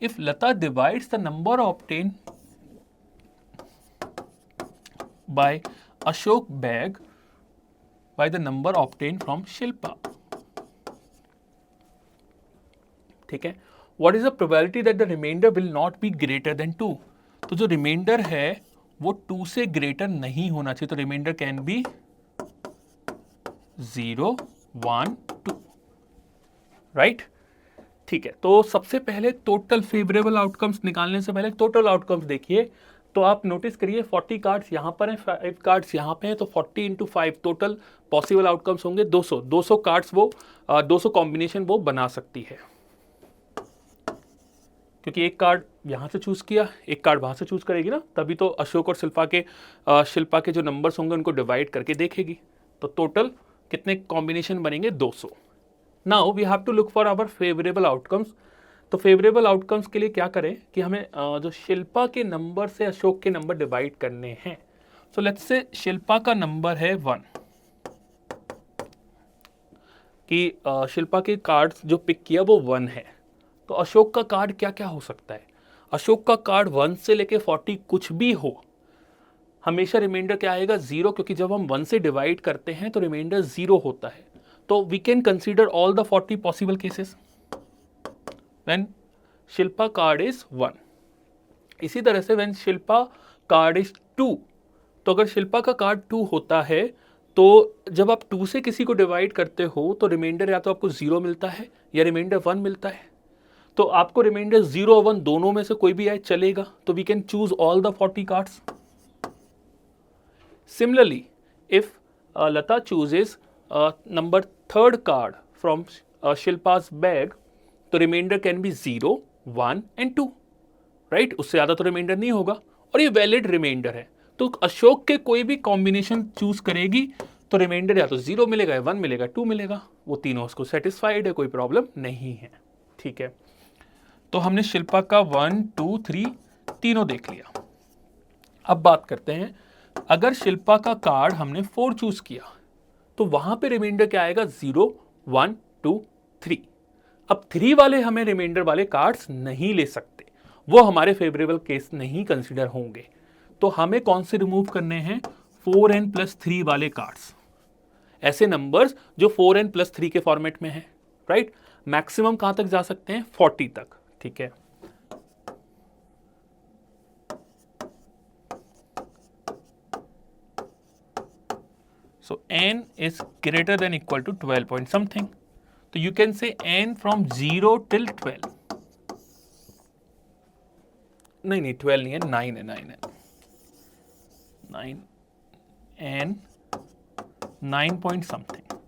If Lata divides the number obtained by Ashok bag by the number obtained from Shilpa. ठीक है. What is the probability that the remainder will not be greater than 2? तो जो reminder है वो 2 से greater नहीं होना चाहिए. तो रिमाइंडर कैन बी 0, 1, 2. राइट. ठीक है. तो सबसे पहले टोटल फेवरेबल आउटकम्स निकालने से पहले टोटल आउटकम्स देखिए. तो आप नोटिस करिए 40 कार्ड्स यहाँ पर हैं, 5 कार्ड्स यहाँ पे हैं, तो 40 × 5 टोटल पॉसिबल आउटकम्स होंगे 200. 200 कार्ड्स वो 200 कॉम्बिनेशन वो बना सकती है, क्योंकि एक कार्ड यहाँ से चूज़ किया, एक कार्ड वहाँ से चूज़ करेगी ना, तभी तो अशोक और शिल्पा के जो नंबर्स होंगे उनको डिवाइड करके देखेगी. तो टोटल कितने कॉम्बिनेशन बनेंगे? 200. Now we have to look for our favourable outcomes. तो फेवरेबल आउटकम्स के लिए क्या करें कि हमें जो शिल्पा के नंबर से अशोक के नंबर डिवाइड करने हैं. सो लेट्स से शिल्पा का नंबर है 1, कि शिल्पा के कार्ड जो पिक किया वो 1 है. तो अशोक का कार्ड क्या क्या हो सकता है? अशोक का कार्ड 1 से लेके 40 कुछ भी हो, हमेशा रिमाइंडर क्या आएगा? 0, क्योंकि जब हम 1 से डिवाइड करते हैं तो रिमाइंडर 0 होता है. तो we can consider all the 40 possible cases when Shilpa card is 1. इसी तरह से व्हेन शिल्पा कार्ड इज 2, तो अगर शिल्पा का कार्ड 2 होता है तो जब आप 2 से किसी को डिवाइड करते हो तो रिमाइंडर या तो आपको 0 मिलता है या रिमाइंडर 1 मिलता है. तो आपको रिमाइंडर 0 और 1 दोनों में से कोई भी आए चलेगा. तो we can choose all the 40 cards. Similarly if Lata chooses number 3rd card from Shilpa's bag, तो reminder can be 0, 1 and 2. Right. उससे ज़्यादा तो रिमाइंडर नहीं होगा और ये वैलिड रिमाइंडर है. तो अशोक के कोई भी कॉम्बिनेशन चूज करेगी तो रिमाइंडर या तो 0 मिलेगा, 1 मिलेगा, 2 मिलेगा. वो तीनों उसको सेटिस्फाइड है, कोई प्रॉब्लम नहीं है. ठीक है. तो हमने शिल्पा का 1, 2, 3 तीनों देख लिया. अब बात करते हैं, अगर शिल्पा का कार्ड हमने 4 चूज किया तो वहां पे रिमाइंडर क्या आएगा? 0, 1, 2, 3. अब 3 वाले हमें रिमाइंडर वाले कार्ड्स नहीं ले सकते, वो हमारे फेवरेबल केस नहीं कंसिडर होंगे. तो हमें कौन से रिमूव करने हैं? 4n+3 वाले कार्ड्स. ऐसे नंबर्स जो 4n+3 के फॉर्मेट में है. राइट. मैक्सिमम कहां तक जा सकते हैं? 40 तक. ठीक है. So n is greater than equal to 12 point something. So you can say n from 0 till 12. नहीं 12 नहीं है, 9 है, 9 है. 9 n 9 point something.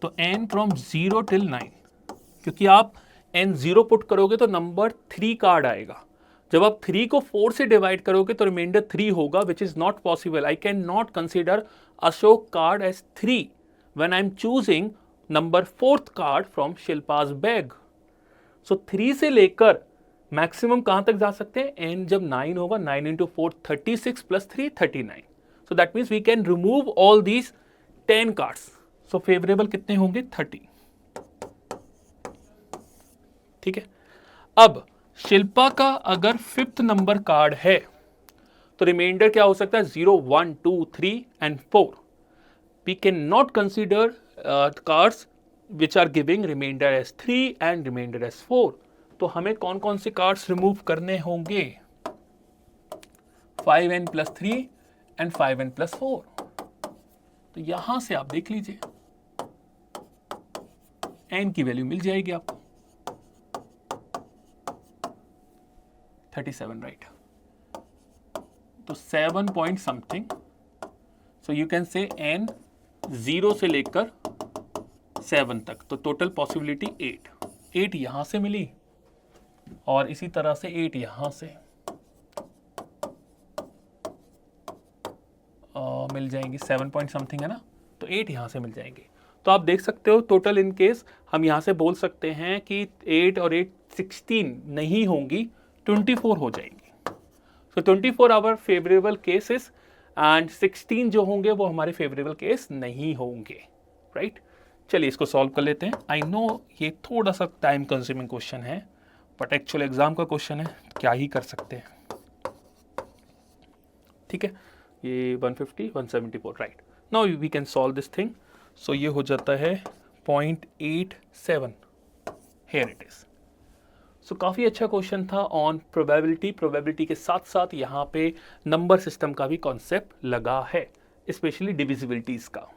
तो n from 0 till 9, क्योंकि आप n 0 पुट करोगे तो नंबर 3 कार्ड आएगा. जब आप 3 को 4 से डिवाइड करोगे तो रिमाइंडर 3 होगा, which is not possible. I can not consider Ashok card as 3 when I am choosing number 4th card from Shilpa's bag. So 3 से लेकर मैक्सिमम कहां तक जा सकते हैं? n जब 9 होगा, 9 × 4 36 + 3 39. So that means we can remove all these 10 cards. So favourable कितने होंगे? 30. ठीक है. अब शिल्पा का अगर 5th नंबर कार्ड है तो रिमाइंडर क्या हो सकता है? 0, 1, 2, 3 and 4. We can not consider cards which are giving reminder as 3 and reminder as 4. तो हमें कौन कौन से कार्ड्स रिमूव करने होंगे? 5n+3 and 5n+4. तो यहां से आप देख लीजिए n की वैल्यू मिल जाएगी आपको 37. राइट. तो 7 point something. So you can से n 0 से लेकर 7 तक. तो टोटल पॉसिबिलिटी 8 यहां से मिली और इसी तरह से 8 यहां से मिल जाएंगी. 7 point something है ना, तो 8 यहां से मिल जाएंगे. तो आप देख सकते हो टोटल इन केस हम यहां से बोल सकते हैं कि 8 और 8 16 नहीं होंगी, 24 हो जाएंगी. So 24 our favorable cases and 16 जो होंगे वो हमारे फेवरेबल केस नहीं होंगे, राइट। चलिए इसको सॉल्व कर लेते हैं। आई नो ये थोड़ा सा टाइम कंज्यूमिंग क्वेश्चन है, बट एक्चुअल एग्जाम का क्वेश्चन है, क्या ही कर सकते हैं। ठीक है, ये 150 174, right. Now we can solve this thing. So ये हो जाता है 0.87, हेयर इट इज। सो काफ़ी अच्छा क्वेश्चन था ऑन प्रोबेबिलिटी के साथ साथ यहाँ पे नंबर सिस्टम का भी कॉन्सेप्ट लगा है, स्पेशली डिविजिबिलिटीज का।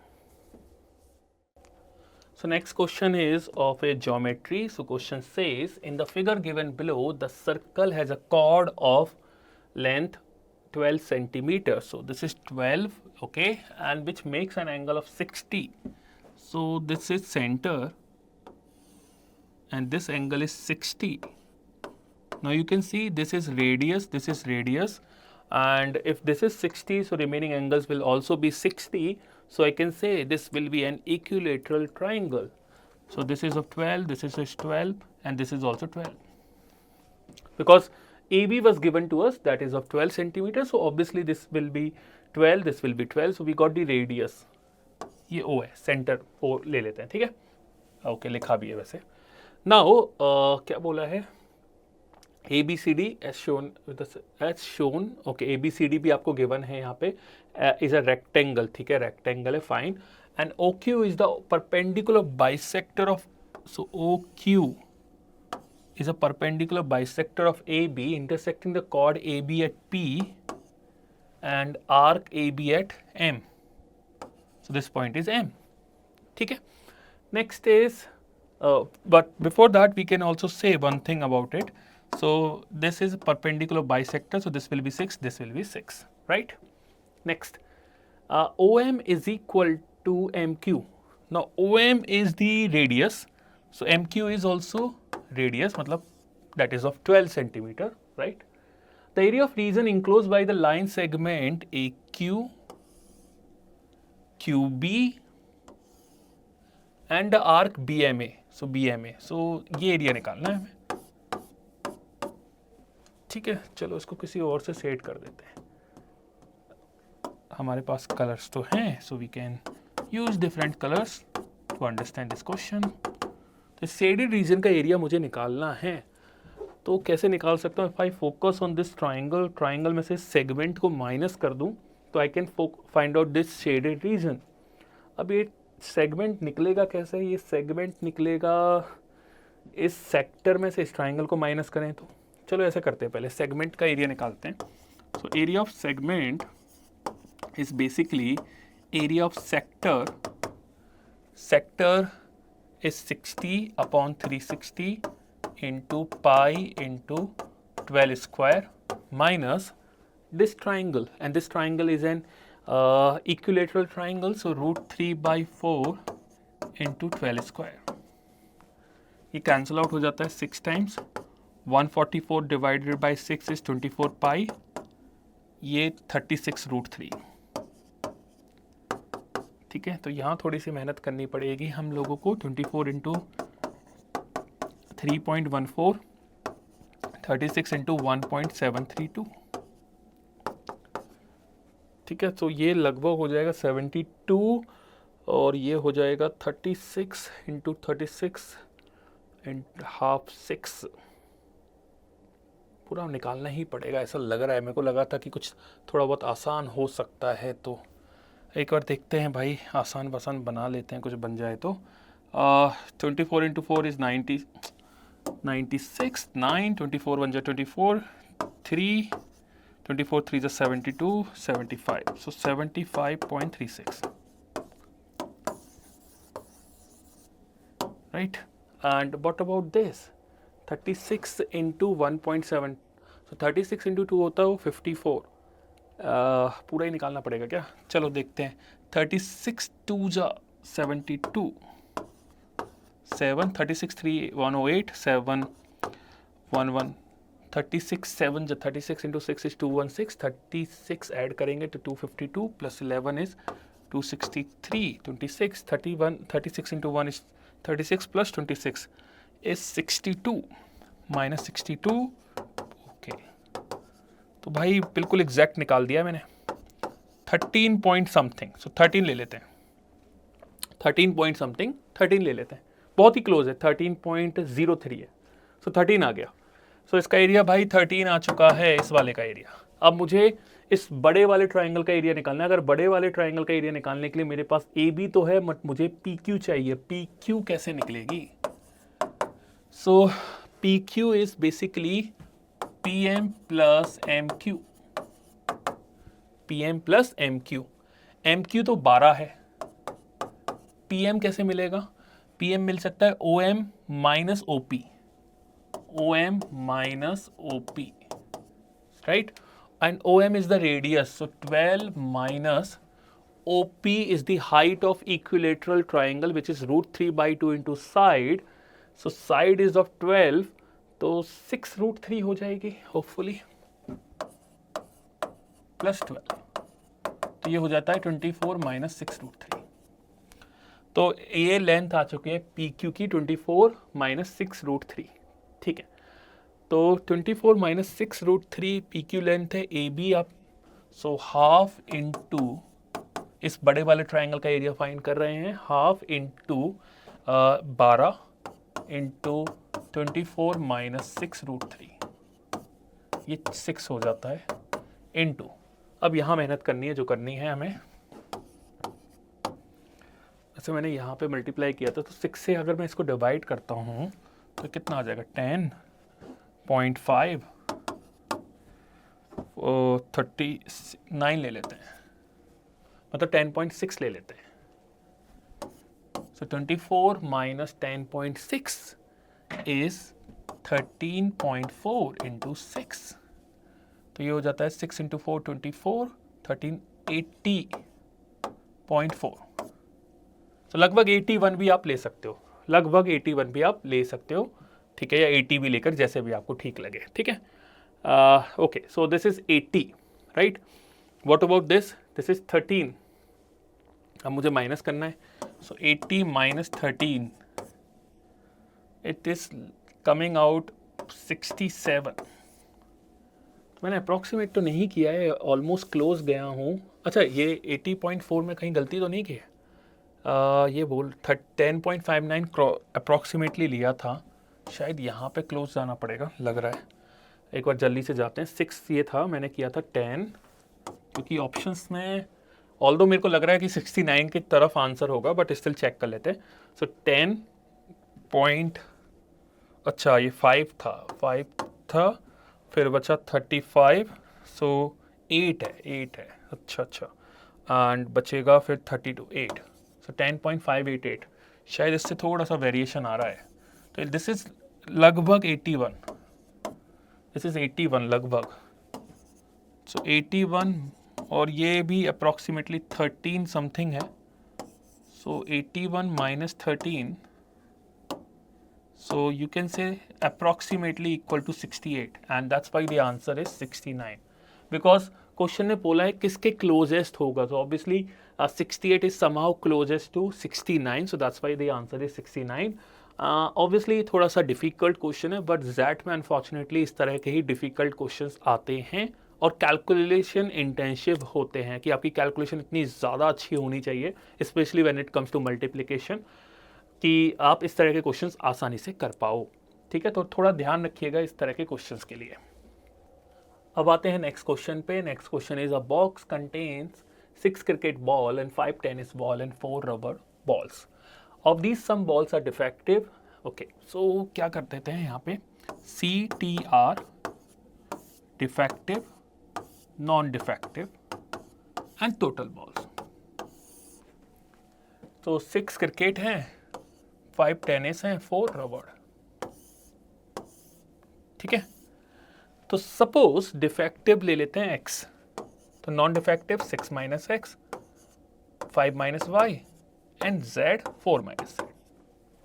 So next question is of a geometry. So question says, in the figure given below, the circle has a chord of length 12 centimeters. So this is 12, okay, and which makes an angle of 60. So this is center and this angle is 60. Now you can see this is radius, and if this is 60, so remaining angles will also be 60. So I can say this will be an equilateral triangle. So this is of 12, this is 12, and this is also 12. Because AB was given to us, that is of 12 centimeters. So obviously this will be 12, this will be 12. So we got the radius. ये O है, center O ले लेते हैं, ठीक है। Okay, लिखा भी है वैसे। Now क्या बोला है, ABCD as shown, okay, ABCD भी आपको गिवन है यहाँ पे, इज अ रेक्टेंगल, ठीक है, रेक्टेंगल है, fine. And OQ is the perpendicular bisector of, so OQ is a perpendicular bisector of AB intersecting the chord AB at P and arc AB at M. So this point is M. ठीक है। Next is, but before that we can also say one thing about it. So this is a perpendicular bisector, so this will be 6, this will be 6, right? Next, OM is equal to MQ. Now OM is the radius, so MQ is also radius, मतलब that is of 12 centimeter, right? The area of region enclosed by the line segment AQ, QB and the arc BMA. So BMA, so ये area निकालना है हमें, ठीक है। चलो इसको किसी और से सेट कर देते हैं, हमारे पास कलर्स तो हैं, so we can use different colours to understand this question. तो शेडेड रीजन का एरिया मुझे निकालना है, तो कैसे निकाल सकता हूँ? If I focus on this triangle, triangle में से सेगमेंट को माइनस कर दूँ तो I can find out this shaded region. अब ये सेगमेंट निकलेगा कैसे? ये सेगमेंट निकलेगा इस सेक्टर में से, इस ट्राइंगल को माइनस करें तो। चलो ऐसे करते हैं, पहले सेगमेंट का एरिया निकालते हैं। So area of segment is basically area of sector, sector is 60 upon 360 into pi into 12 square minus this triangle, and this triangle is an equilateral triangle, so root 3 by 4 into 12 square. ये cancel out हो जाता है 6 times, 144 divided by 6 is 24 पाई, ये 36 root 3, ठीक है। तो यहाँ थोड़ी सी मेहनत करनी पड़ेगी हम लोगों को। 24 इंटू 3.14, 36 इंटू 1.732, ठीक है। तो ये लगभग हो जाएगा 72, और ये हो जाएगा 36 इंटू 36 एंड हाफ 6, पूरा निकालना ही पड़ेगा ऐसा लग रहा है। मेरे को लगा था कि कुछ थोड़ा बहुत आसान हो सकता है, तो एक बार देखते हैं भाई, आसान बसान बना लेते हैं, कुछ बन जाए तो। 24 इंटू 4 इज़ 96, 9, 24 1 जा 24, 3, 24 3 जा 72, 75, so 75.36, right? And what about this? 36 into 1.7, so 36 into 2 होता है वो 54, पूरा ही निकालना पड़ेगा क्या? चलो देखते हैं। 36 2 जा 72, 7, 36 3 108, 7 11, 36 7 जा 36 into 6 is 216, 36 ऐड करेंगे तो 252 plus 11 is 263, 26 31, 36 into 1 is 36 plus 26 is 62 minus 62, okay. तो भाई बिल्कुल एग्जैक्ट निकाल दिया मैंने। 13 पॉइंट समथिंग, सो 13 ले लेते हैं, 13 पॉइंट समथिंग 13 ले लेते हैं, बहुत ही क्लोज है, 13.03 है, सो 13 आ गया। सो इसका एरिया भाई 13 आ चुका है, इस वाले का एरिया। अब मुझे इस बड़े वाले ट्राइंगल का एरिया निकालना है। अगर बड़े वाले ट्राइंगल का एरिया निकालने के लिए मेरे पास ए बी तो है, बट मुझे पी क्यू चाहिए। पी क्यू कैसे निकलेगी? So P Q is basically P M plus M Q, P M plus M Q. M Q तो 12 है, पी एम कैसे मिलेगा? पी एम मिल सकता है O M minus O P, O M minus O P, right? And OM is the radius, so 12 minus OP is the height of equilateral triangle, which is √3/2 into side. So side is of 12, तो 6√3 हो जाएगी hopefully, plus 12, तो ये हो जाता है 24 minus 6√3। तो ये लेंथ आ चुकी है PQ की 24 minus 6√3, ठीक है। तो 24 माइनस 6√3 पी क्यू लेंथ है ए बी। आप सो हाफ इंटू इस बड़े वाले ट्राइंगल का एरिया फाइंड कर रहे हैं, हाफ इंटू 12 इंटू 24 माइनस 6√3, ये 6 हो जाता है, इंटू, अब यहाँ मेहनत करनी है जो करनी है हमें। ऐसे मैंने यहाँ पे मल्टीप्लाई किया था, तो 6 से अगर मैं इसको डिवाइड करता हूँ तो कितना आ जाएगा? 10.5, 39 ले लेते हैं, मतलब 10.6 ले लेते हैं। सो 24 माइनस 10.6 इज 13.4 इंटू 6, तो ये हो जाता है 6 इंटू 4 24, 13 80.4। तो लगभग 81 भी आप ले सकते हो, लगभग 81 भी आप ले सकते हो, ठीक है, या 80 भी लेकर, जैसे भी आपको ठीक लगे, ठीक है। Okay, so this is 80, right? What about this? This is 13। अब मुझे माइनस करना है, सो 80 minus 13, it is coming out 67। मैंने अप्रॉक्सीमेट तो नहीं किया है, ऑलमोस्ट क्लोज गया हूँ। अच्छा, ये 80.4 में कहीं गलती तो नहीं की है? ये बोल 10.59 अप्रॉक्सीमेटली लिया था, शायद यहाँ पे क्लोज जाना पड़ेगा लग रहा है। एक बार जल्दी से जाते हैं। 6 ये था, मैंने किया था 10, क्योंकि ऑप्शंस में ऑल्दो मेरे को लग रहा है कि 69 की तरफ आंसर होगा, बट स्टिल चेक कर लेते हैं। सो 10 पॉइंट, अच्छा ये 5 था, फिर बचा 35, सो 8 है, अच्छा, एंड बचेगा फिर 32, 8, सो 10.588, शायद इससे थोड़ा सा वेरिएशन आ रहा है, तो दिस इज लगभग 81, दिस इज 81 लगभग, सो 81, और ये भी अप्रॉक्सीमेटली 13 समथिंग है, सो 81 minus 13, so you can say approximately equal to 68, and that's why the answer is 69, because question ने बोला है किसके क्लोजेस्ट होगा, तो obviously 68 is somehow closest to 69, so that's why the answer is 69. Obviously थोड़ा सा difficult question है, but jet में अनफॉर्चुनेटली इस तरह के ही डिफ़िकल्ट क्वेश्चंस आते हैं, और कैलकुलेशन इंटेंसिव होते हैं कि आपकी कैलकुलेशन इतनी ज़्यादा अच्छी होनी चाहिए, specially when it comes to multiplication, कि आप इस तरह के क्वेश्चंस आसानी से कर पाओ, ठीक है। तो थोड़ा ध्यान रखिएगा इस तरह के क्वेश्चंस के लिए। अब आते हैं नेक्स्ट क्वेश्चन पे। Next question is a box contains 6 cricket ball and 5 tennis ball and 4 rubber balls. Of these some balls are defective. Okay, so क्या कर देते हैं यहाँ पे, CTR defective, non defective and total balls. तो 6 cricket हैं, 5 tennis हैं, 4 rubber, ठीक है। तो सपोज डिफेक्टिव ले लेते हैं x, तो non defective 6 minus X, 5 minus Y and z 4 minus z,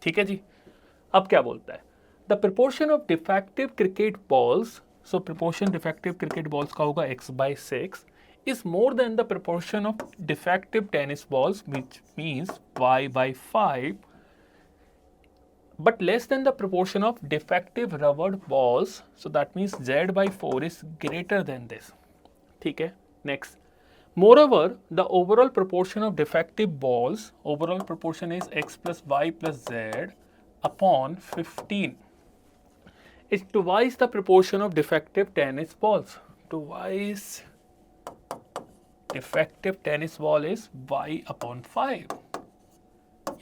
ठीक है जी। अब क्या बोलता है, the proportion of defective cricket balls, so proportion defective cricket balls का होगा x/6 is more than the proportion of defective tennis balls, which means y/5, but less than the proportion of defective rubber balls, so that means z/4 is greater than this, ठीक है। Next, Moreover, the overall proportion of defective balls, overall proportion is x plus y plus z upon 15. It's twice the proportion of defective tennis balls. Twice defective tennis ball is y upon 5.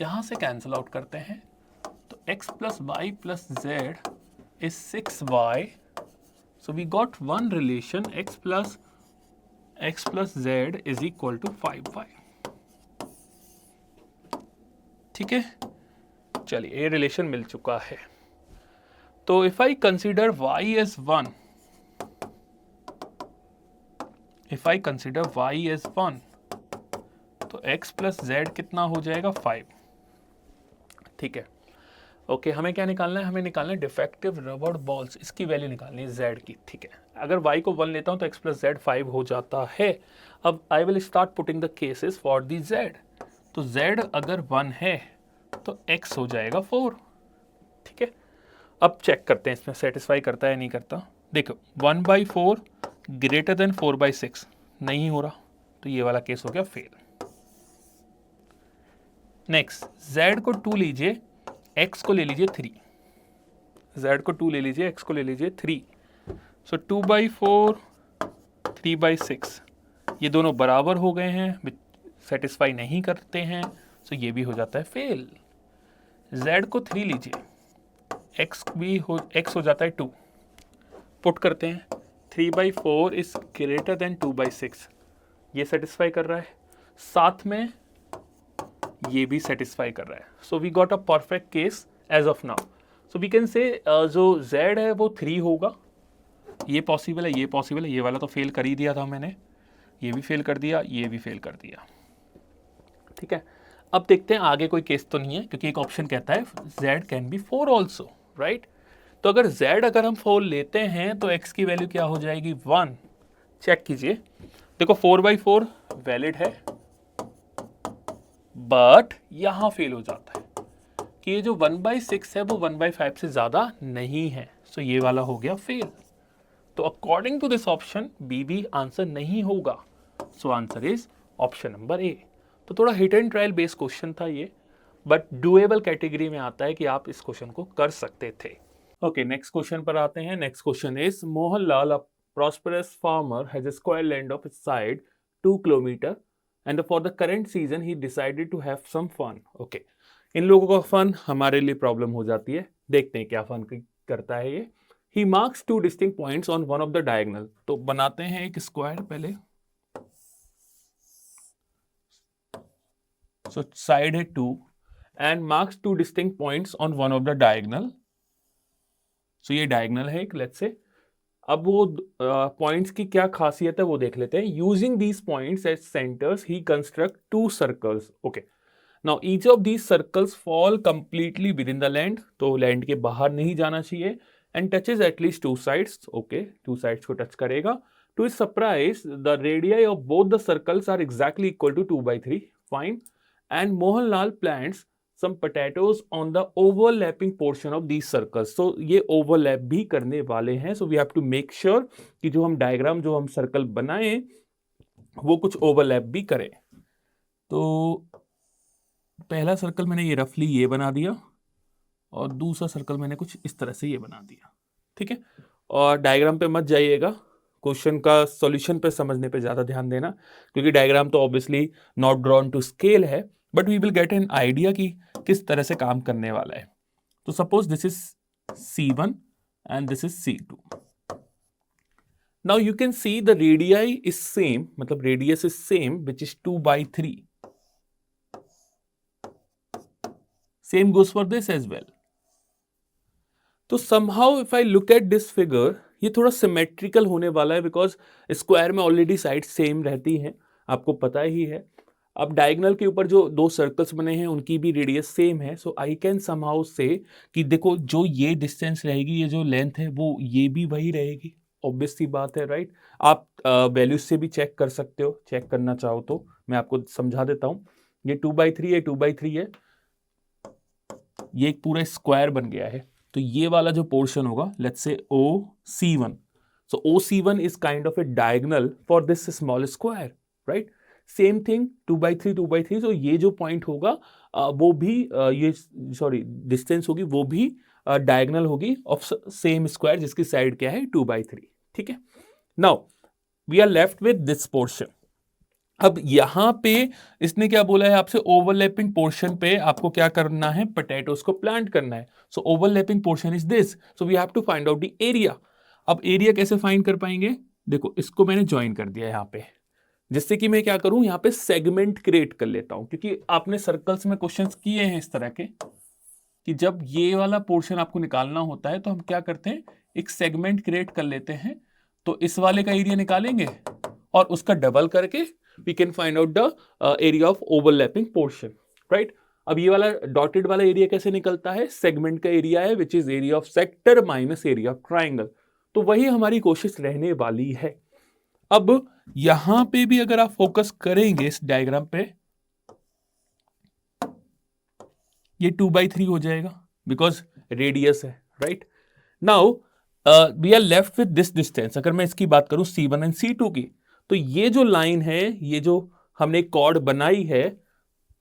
यहां से cancel out करते हैं तो x plus y plus z is 6y. So we got one relation x plus z is equal to 5y. ठीक है, चलिए ये relation मिल चुका है. तो if I consider y as 1, if I consider y as 1 तो x plus z कितना हो जाएगा 5. ठीक है, ओके हमें क्या निकालना है, हमें निकालना है डिफेक्टिव रबड़ बॉल्स, इसकी वैल्यू निकालनी है z की. ठीक है, अगर y को 1 लेता हूं तो x प्लस z 5 हो जाता है. अब I will start putting the cases for the z. तो z अगर 1 है तो x हो जाएगा 4. ठीक है, अब चेक करते हैं इसमें सेटिस्फाई करता है नहीं करता. देखो 1/4 ग्रेटर देन 4/6 नहीं हो रहा, तो ये वाला केस हो गया फेल. नेक्स्ट z को 2 लीजिए, x को ले लीजिए 3. z को 2 ले लीजिए, x को ले लीजिए 3. सो 2/4 3/6 ये दोनों बराबर हो गए हैं, सेटिस्फाई नहीं करते हैं, सो ये भी हो जाता है फेल. z को 3 लीजिए, x हो जाता है 2. पुट करते हैं 3/4 इज ग्रेटर देन 2/6, ये सेटिस्फाई कर रहा है, साथ में ये भी सेटिस्फाई कर रहा है. So we got a perfect case as of now. So we can say जो z है वो 3 होगा. ये पॉसिबल है, ये पॉसिबल है, ये वाला तो फेल कर ही दिया था मैंने, ये भी फेल कर दिया, ये भी फेल कर दिया. ठीक है, अब देखते हैं आगे कोई केस तो नहीं है, क्योंकि एक ऑप्शन कहता है z can be 4 also, right. तो अगर z अगर हम 4 लेते हैं तो x की वैल्यू क्या हो जाएगी 1. चेक कीजिए, देखो 4/4 वैलिड है, बट यहां फेल हो जाता है कि ये जो 1/6 है वो 1/5 से ज्यादा नहीं है, सो ये वाला हो गया फेल. तो according to this option B भी आंसर नहीं होगा, so answer is option number A. तो थोड़ा hit and trial based question था ये, बट डुएबल कैटेगरी में आता है कि आप इस क्वेश्चन को कर सकते थे. ओके, नेक्स्ट क्वेश्चन पर आते हैं. Next question is Mohanlal, a prosperous farmer, has a square land of its side 2 kilometre and for the current season he decided to have some fun. Okay, इन लोगों का फन हमारे लिए प्रॉब्लम हो जाती है. देखते हैं क्या फन करता है ये. He marks 2 distinct points on one of the diagonal. तो बनाते हैं एक स्क्वायर पहले. So साइड है 2 and marks 2 distinct points on one of the diagonal. So ये डायगनल है एक, लेट्स से. अब वो पॉइंट्स की क्या खासियत है वो देख लेते हैं. Using these points as centres ही construct 2 circles. Okay, now each of these circles fall completely within the land, तो लैंड के बाहर नहीं जाना चाहिए, and touches at least 2 sides. Okay, 2 sides को टच करेगा. To his surprise the radii of both the circles are exactly equal to 2/3. Fine. And Mohanlal plants some potatoes on the overlapping portion of these circles. So ये overlap भी करने वाले हैं. So we have to make sure कि जो हम diagram, जो हम सर्कल बनाए वो कुछ overlap भी करें. तो पहला सर्कल मैंने ये रफली ये बना दिया, और दूसरा सर्कल मैंने कुछ इस तरह से ये बना दिया. ठीक है, और डायग्राम पे मत जाइएगा, क्वेश्चन का सॉल्यूशन पे समझने पे ज़्यादा ध्यान देना, क्योंकि डायग्राम तो obviously not drawn to scale है, but we will get an idea कि किस तरह से काम करने वाला है. तो suppose this is C1 and this is C2. Now you can see the radii is same, मतलब radius is same, which is 2/3. Same goes for this as well. तो somehow if I look at this figure, ये थोड़ा symmetrical होने वाला है, because square में already side same रहती हैं, आपको पता ही है. अब डायगोनल के ऊपर जो 2 सर्कल्स बने हैं उनकी भी रेडियस सेम है. सो आई कैन समहाउ से कि देखो जो ये डिस्टेंस रहेगी, ये जो लेंथ है वो ये भी वही रहेगी. ऑब्वियस सी बात है, राइट. आप वैल्यूज से भी चेक कर सकते हो, चेक करना चाहो तो मैं आपको समझा देता हूँ. ये 2/3 है, 2/3 है, ये एक पूरा स्क्वायर बन गया है. तो ये वाला जो पोर्शन होगा, let's say OC1. So OC1 is kind of A diagonal for this small square. Right. Same thing 2/3, तो ये जो पॉइंट होगा वो भी ये सॉरी डिस्टेंस होगी वो भी डायगोनल होगी ऑफ सेम स्क्वायर जिसकी साइड क्या है 2/3, ठीक है। Now we are left with this portion. अब यहां पे इसने क्या बोला है आपसे, ओवरलैपिंग पोर्शन पे आपको क्या करना है, पोटैटोस को प्लांट करना है। So overlapping portion is this, so we have to find out the area. अब एरिया कैसे फाइंड कर पाएंगे, देखो इसको मैंने ज्वाइन कर दिया यहां पे, जिससे कि मैं क्या करूं यहां पे सेगमेंट क्रिएट कर लेता हूं, क्योंकि आपने सर्कल्स में क्वेश्चंस किए हैं इस तरह के कि जब ये वाला पोर्शन आपको निकालना होता है तो हम क्या करते हैं, एक सेगमेंट क्रिएट कर लेते हैं। तो इस वाले का एरिया निकालेंगे और उसका डबल करके we can find out the area of overlapping portion, right. अब ये वाला डॉटेड वाला एरिया कैसे निकलता है, सेगमेंट का एरिया है which is area of sector minus area of triangle. तो वही हमारी कोशिश रहने वाली है। अब यहां पे भी अगर आप फोकस करेंगे इस डायग्राम पे, ये 2/3 हो जाएगा बिकॉज रेडियस है, right. Now we are left with this distance. अगर मैं इसकी बात करूं C1 एंड C2 की, तो ये जो लाइन है, ये जो हमने कॉर्ड बनाई है,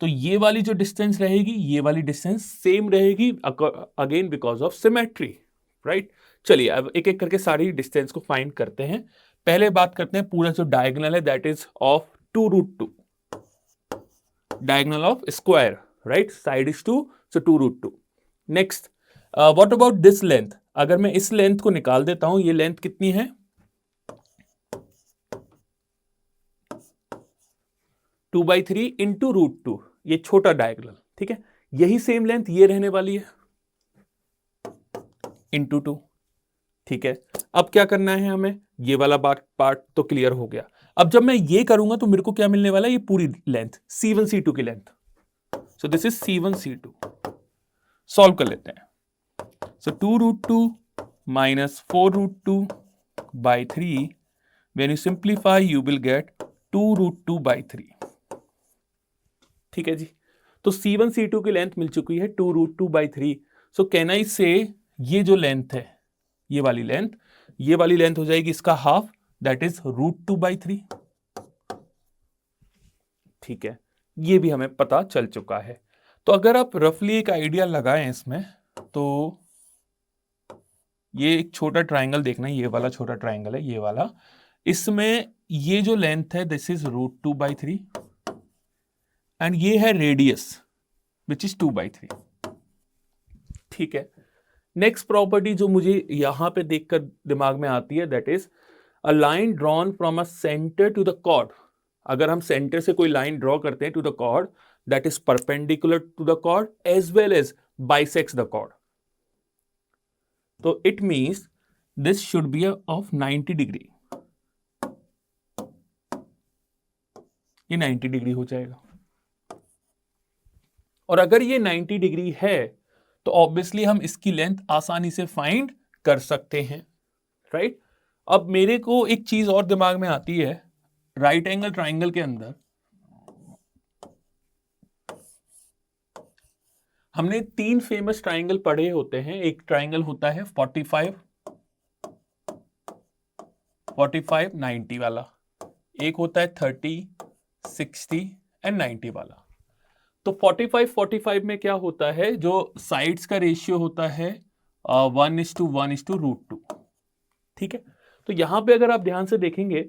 तो ये वाली जो डिस्टेंस रहेगी, ये वाली डिस्टेंस सेम रहेगी again because of symmetry, right. चलिए अब एक एक करके सारी डिस्टेंस को फाइंड करते हैं। पहले बात करते हैं पूरा जो डायगोनल है that is of 2√2, diagonal of square, right, side is 2 so 2√2। Next what about this length, अगर मैं इस लेंथ को निकाल देता हूं, ये लेंथ कितनी है 2/3 इंटू √2, ये छोटा डायगोनल, ठीक है। यही सेम लेंथ ये रहने वाली है इंटू 2, ठीक है। अब क्या करना है हमें, ये वाला पार्ट तो क्लियर हो गया। अब जब मैं ये करूंगा तो मेरे को क्या मिलने वाला है, ये पूरी लेंथ C1 C2 की length. So this is C1 C2। Solve कर लेते हैं। सो 2√2 minus 4√2/3, when you simplify you will get 2√2/3, ठीक है जी। तो C1 C2 की लेंथ मिल चुकी है 2√2/3। सो कैन आई से ये जो लेंथ है, ये वाली लेंथ हो जाएगी इसका हाफ, दैट इज √2/3, ठीक है। ये भी हमें पता चल चुका है। तो अगर आप रफली एक आइडिया लगाएं इसमें, तो ये एक छोटा ट्राइंगल देखना, ये वाला छोटा ट्राइंगल है, ये वाला, इसमें ये जो लेंथ है दिस इज √2/3 एंड ये है रेडियस विच इज 2/3, ठीक है। नेक्स्ट प्रॉपर्टी जो मुझे यहां पे देखकर दिमाग में आती है that is a line drawn from a center to the chord. अगर हम सेंटर से कोई लाइन ड्रॉ करते हैं to the chord that is perpendicular to the chord as well as bisects the chord, तो it means this should be of 90 degree, ये 90 degree हो जाएगा। और अगर ये 90 डिग्री है तो ऑब्वियसली हम इसकी लेंथ आसानी से फाइंड कर सकते हैं, राइट। अब मेरे को एक चीज और दिमाग में आती है, राइट एंगल ट्राइंगल के अंदर हमने 3 फेमस ट्राइंगल पढ़े होते हैं। एक ट्राइंगल होता है 45, 90 वाला, एक होता है 30, 60 एंड 90 वाला। तो 45 में क्या होता है, जो साइड्स का रेशियो होता है 1:1:√2, ठीक है। तो यहां पे अगर आप ध्यान से देखेंगे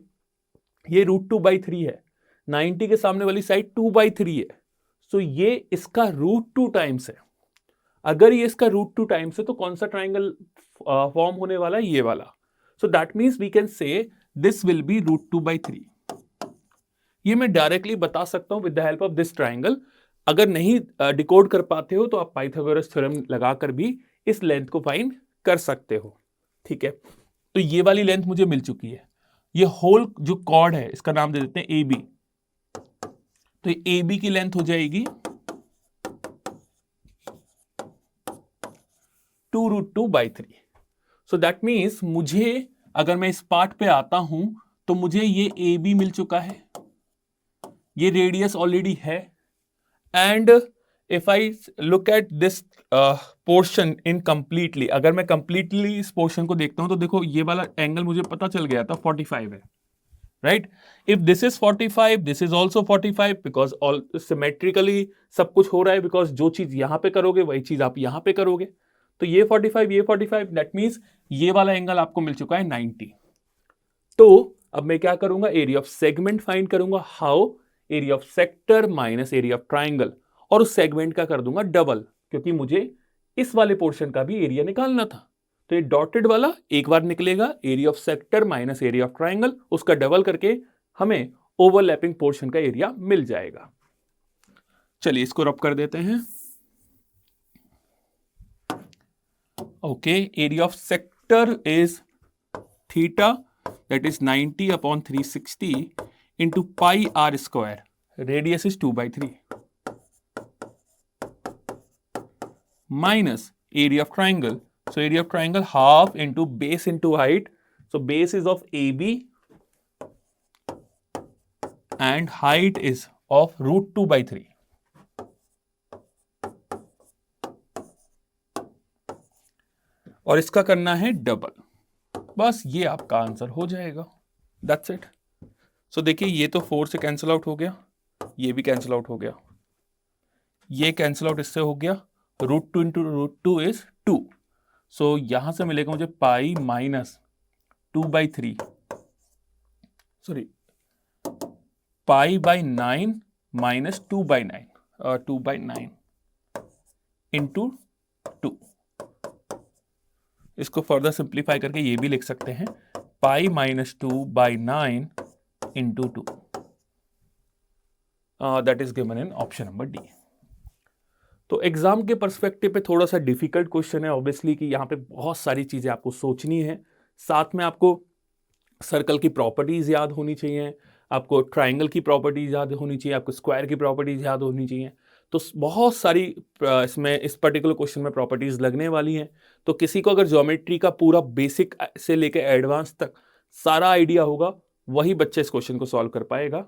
ये √2/3 है, 90 के सामने वाली साइड 2/3 है, सो ये इसका √2 टाइम्स है। अगर ये इसका √2 टाइम्स है तो कौन सा ट्राइंगल फॉर्म होने वाला है, ये वाला। So that means we can say this will be √2/3। ये मैं डायरेक्टली बता सकता हूं with the help of this triangle. अगर नहीं डिकोड कर पाते हो तो आप पाइथागोरस थ्योरम लगाकर भी इस लेंथ को फाइंड कर सकते हो, ठीक है। तो ये वाली लेंथ मुझे मिल चुकी है। ये होल जो कॉर्ड है इसका नाम दे देते हैं AB, तो ये AB की लेंथ हो जाएगी 2√2/3। सो दैट मीन्स मुझे, अगर मैं इस पार्ट पे आता हूं तो मुझे ये AB मिल चुका है, ये रेडियस ऑलरेडी है, and if I look at this portion in completely, अगर मैं कंप्लीटली इस पोर्शन को देखता हूं तो देखो ये वाला एंगल मुझे पता चल गया था 45 है, right. If this is 45, this is also 45 because all symmetrically सब कुछ हो रहा है, बिकॉज जो चीज यहां पे करोगे वही चीज आप यहां पे करोगे. तो ये 45, ये 45, दैट मीन्स ये वाला एंगल आपको मिल चुका है 90. तो अब मैं क्या करूंगा, एरिया ऑफ सेगमेंट फाइंड करूंगा. How? Area of sector minus area of triangle, और उस सेगमेंट का कर दूंगा डबल, क्योंकि मुझे इस वाले पोर्शन का भी एरिया निकालना था. तो ये डॉटेड वाला एक बार निकलेगा, area of sector minus area of triangle, उसका डबल करके हमें ओवरलैपिंग पोर्शन का एरिया मिल जाएगा. चलिए इसको रब कर देते हैं. Okay, area of sector is theta, that is 90 upon 360 into pi r square. Radius is 2/3 minus area of triangle. So area of triangle half into base into height. So base is of AB and height is of root 2/3. और इसका करना है double. बस ये आपका answer हो जाएगा. That's it. So देखिए ये तो 4 से कैंसिल आउट हो गया, ये भी कैंसिल आउट हो गया, ये कैंसिल आउट इससे हो गया. √2 इंटू √2 इज 2. सो यहां से मिलेगा मुझे pi minus 2/3, sorry pi by 9 minus 2/9 2/9 into 2. इसको फर्दर सिंप्लीफाई करके ये भी लिख सकते हैं, pi minus 2/9 into 2. That is given in option number D. तो एग्जाम के पर्सपेक्टिव पे थोड़ा सा डिफिकल्ट क्वेश्चन है ऑब्वियसली, कि यहाँ पे बहुत सारी चीज़ें आपको सोचनी है. साथ में आपको सर्कल की प्रॉपर्टीज़ याद होनी चाहिए, आपको ट्राइंगल की प्रॉपर्टीज़ याद होनी चाहिए, आपको स्क्वायर की प्रॉपर्टीज़ याद होनी चाहिए. तो बहुत सारी इसमें इस पर्टिकुलर क्वेश्चन में प्रॉपर्टीज़ लगने वाली हैं. तो किसी को अगर ज्योमेट्री का पूरा बेसिक से लेकर एडवांस तक सारा आइडिया होगा, वही बच्चे इस क्वेश्चन को सॉल्व कर पाएगा.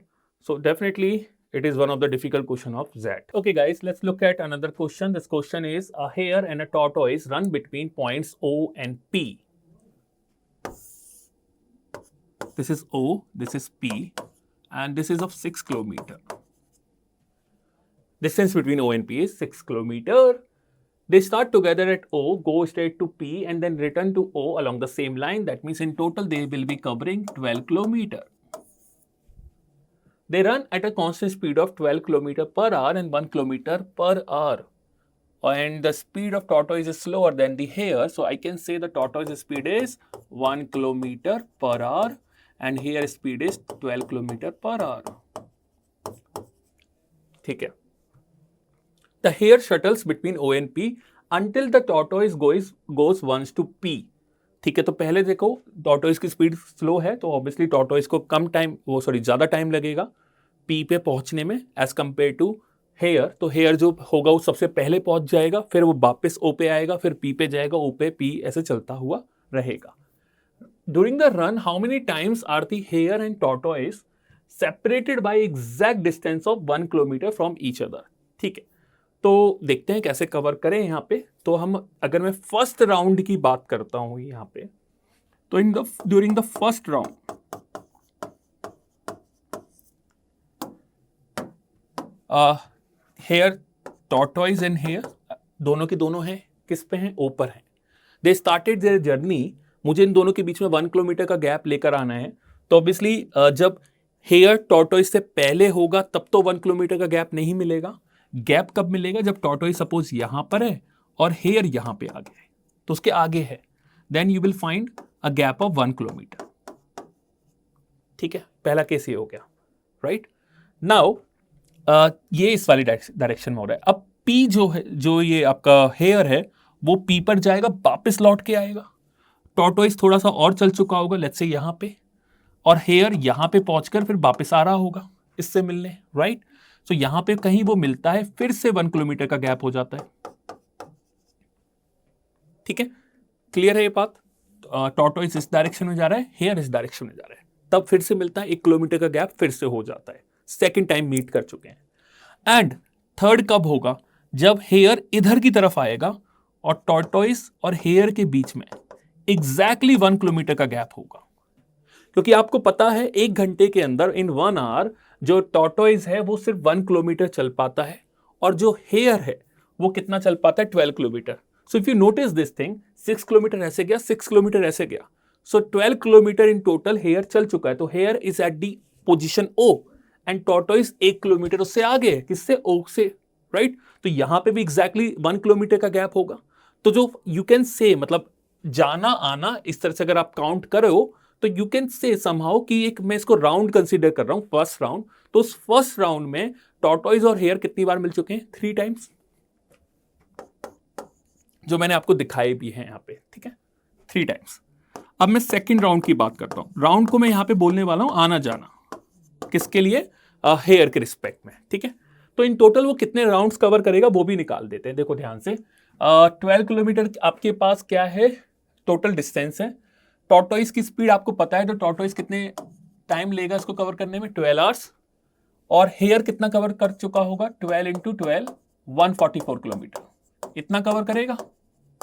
So definitely it is one of the difficult question of that. Okay guys, let's look at another question. This question is, a hare and a tortoise run between points O and P. This is O, this is P, and this is of 6 kilometer. Distance between O and P is 6 kilometer. They start together at O, go straight to P, and then return to O along the same line. That means in total they will be covering 12 kilometer. They run at a constant speed of 12 km per hour and 1 km per hour. And the speed of tortoise is slower than the hare. So I can say the tortoise speed is 1 km per hour and hare speed is 12 km per hour. ठीक है. The hare shuttles between O and P until the tortoise goes once to P. ठीक है. तो पहले देखो tortoise की speed slow है, तो ऑब्वियसली टॉर्टोइस को ज़्यादा टाइम लगेगा पी पे पहुंचने में एज कंपेयर टू हेयर. तो हेयर जो होगा वो सबसे पहले पहुंच जाएगा, फिर वो वापस ओ पे आएगा, फिर पी पे जाएगा, ओ पे पी, ऐसे चलता हुआ रहेगा. During the run how many times are the hare and tortoise separated by exact distance of 1 kilometre from each other. ठीक है. तो देखते हैं कैसे कवर करें यहाँ पे. तो अगर मैं फर्स्ट राउंड की बात करता हूँ यहाँ पे, तो during the first round hare, tortoise and hare दोनों के दोनों हैं, किस पे हैं? ऊपर हैं. They started their journey. मुझे इन दोनों के बीच में 1 किलोमीटर का गैप लेकर आना है. तो ऑब्वियसली जब हेयर टॉर्टोइस से पहले होगा तब तो 1 किलोमीटर का गैप नहीं मिलेगा. गैप कब मिलेगा? जब टॉर्टोइस सपोज यहां पर है और हेयर यहां पे आ गया है, तो उसके आगे है, then you will find a gap of 1 kilometre. ठीक है. पहला केस ये हो गया. राइट नाउ ये इस वाली डायरेक्शन में हो रहा है. अब पी जो है, जो ये आपका हेयर है, वो पी पर जाएगा, वापस लौट के आएगा. टॉर्टोइस थोड़ा सा और चल चुका होगा, लेट्स से यहां पे, और हेयर यहां पे पहुंचकर फिर वापस आ रहा होगा इससे मिलने. राइट. तो यहां पे कहीं वो मिलता है, फिर से 1 किलोमीटर का गैप हो जाता है. ठीक है. क्लियर है ये बात? टॉर्टोइस इस डायरेक्शन में जा रहा है, हेयर इस डायरेक्शन में जा रहा है, तब फिर से मिलता है, 1 किलोमीटर का गैप फिर से हो जाता है. सेकेंड टाइम मीट कर चुके हैं. एंड थर्ड कब होगा? जब हेयर इधर की तरफ आएगा और टॉर्टोइस और हेयर के बीच में एग्जैक्टली 1 किलोमीटर का गैप होगा. क्योंकि आपको पता है 1 घंटे के अंदर इन 1 आवर जो टॉर्टोइज है वो सिर्फ 1 किलोमीटर चल पाता है और जो हेयर है वो कितना चल पाता है 12 kilometre. So if you notice this thing 6 kilometre ऐसे गया, 6 किलोमीटर ऐसे गया, so 12 kilometre in total hare चल चुका है। तो hare is at the position O and tortoise 1 kilometre उससे आगे है, किससे, ओ से, राइट। तो यहां पे भी एग्जैक्टली 1 किलोमीटर का गैप होगा। तो जो यू कैन से मतलब जाना आना इस तरह से अगर आप काउंट करो तो यू कैन से समहाउ कि एक मैं इसको राउंड कंसीडर कर रहा हूं, फर्स्ट राउंड। तो उस फर्स्ट राउंड में टॉर्टोइज और हेयर कितनी बार मिल चुके हैं, 3 टाइम्स, जो मैंने आपको दिखाए भी हैं यहां पे, ठीक है, 3 टाइम्स। अब मैं सेकंड राउंड की बात करता हूं। राउंड को मैं यहां पे बोलने वाला हूं आना जाना, किसके लिए, हेयर के रिस्पेक्ट में, ठीक है। तो इन टोटल वो कितने राउंड्स कवर करेगा वो भी निकाल देते हैं। देखो ध्यान से, 12 किलोमीटर आपके पास क्या है, टोटल डिस्टेंस है। टॉर्टोइज की स्पीड आपको पता है, तो टॉर्टोइज कितने टाइम लेगा इसको कवर करने में, 12 आवर्स। और हेयर कितना कवर कर चुका होगा, 12 × 12 144 किलोमीटर, इतना कवर करेगा।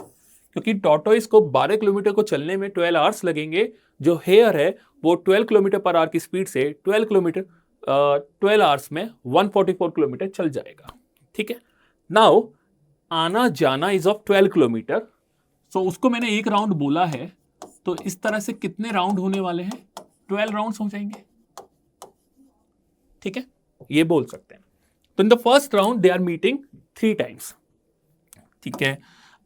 क्योंकि टॉर्टोइज को 12 किलोमीटर को चलने में 12 आवर्स लगेंगे, जो हेयर है वो 12 किलोमीटर पर आवर की स्पीड से 12 आवर्स में 144 किलोमीटर चल जाएगा, ठीक है। नाउ आना जाना इज ऑफ 12 किलोमीटर, सो उसको मैंने एक राउंड बोला है, तो इस तरह से कितने राउंड होने वाले हैं, 12 राउंड्स हो जाएंगे, ठीक है, ये बोल सकते हैं। तो in the first round they are meeting 3 times, ठीक है।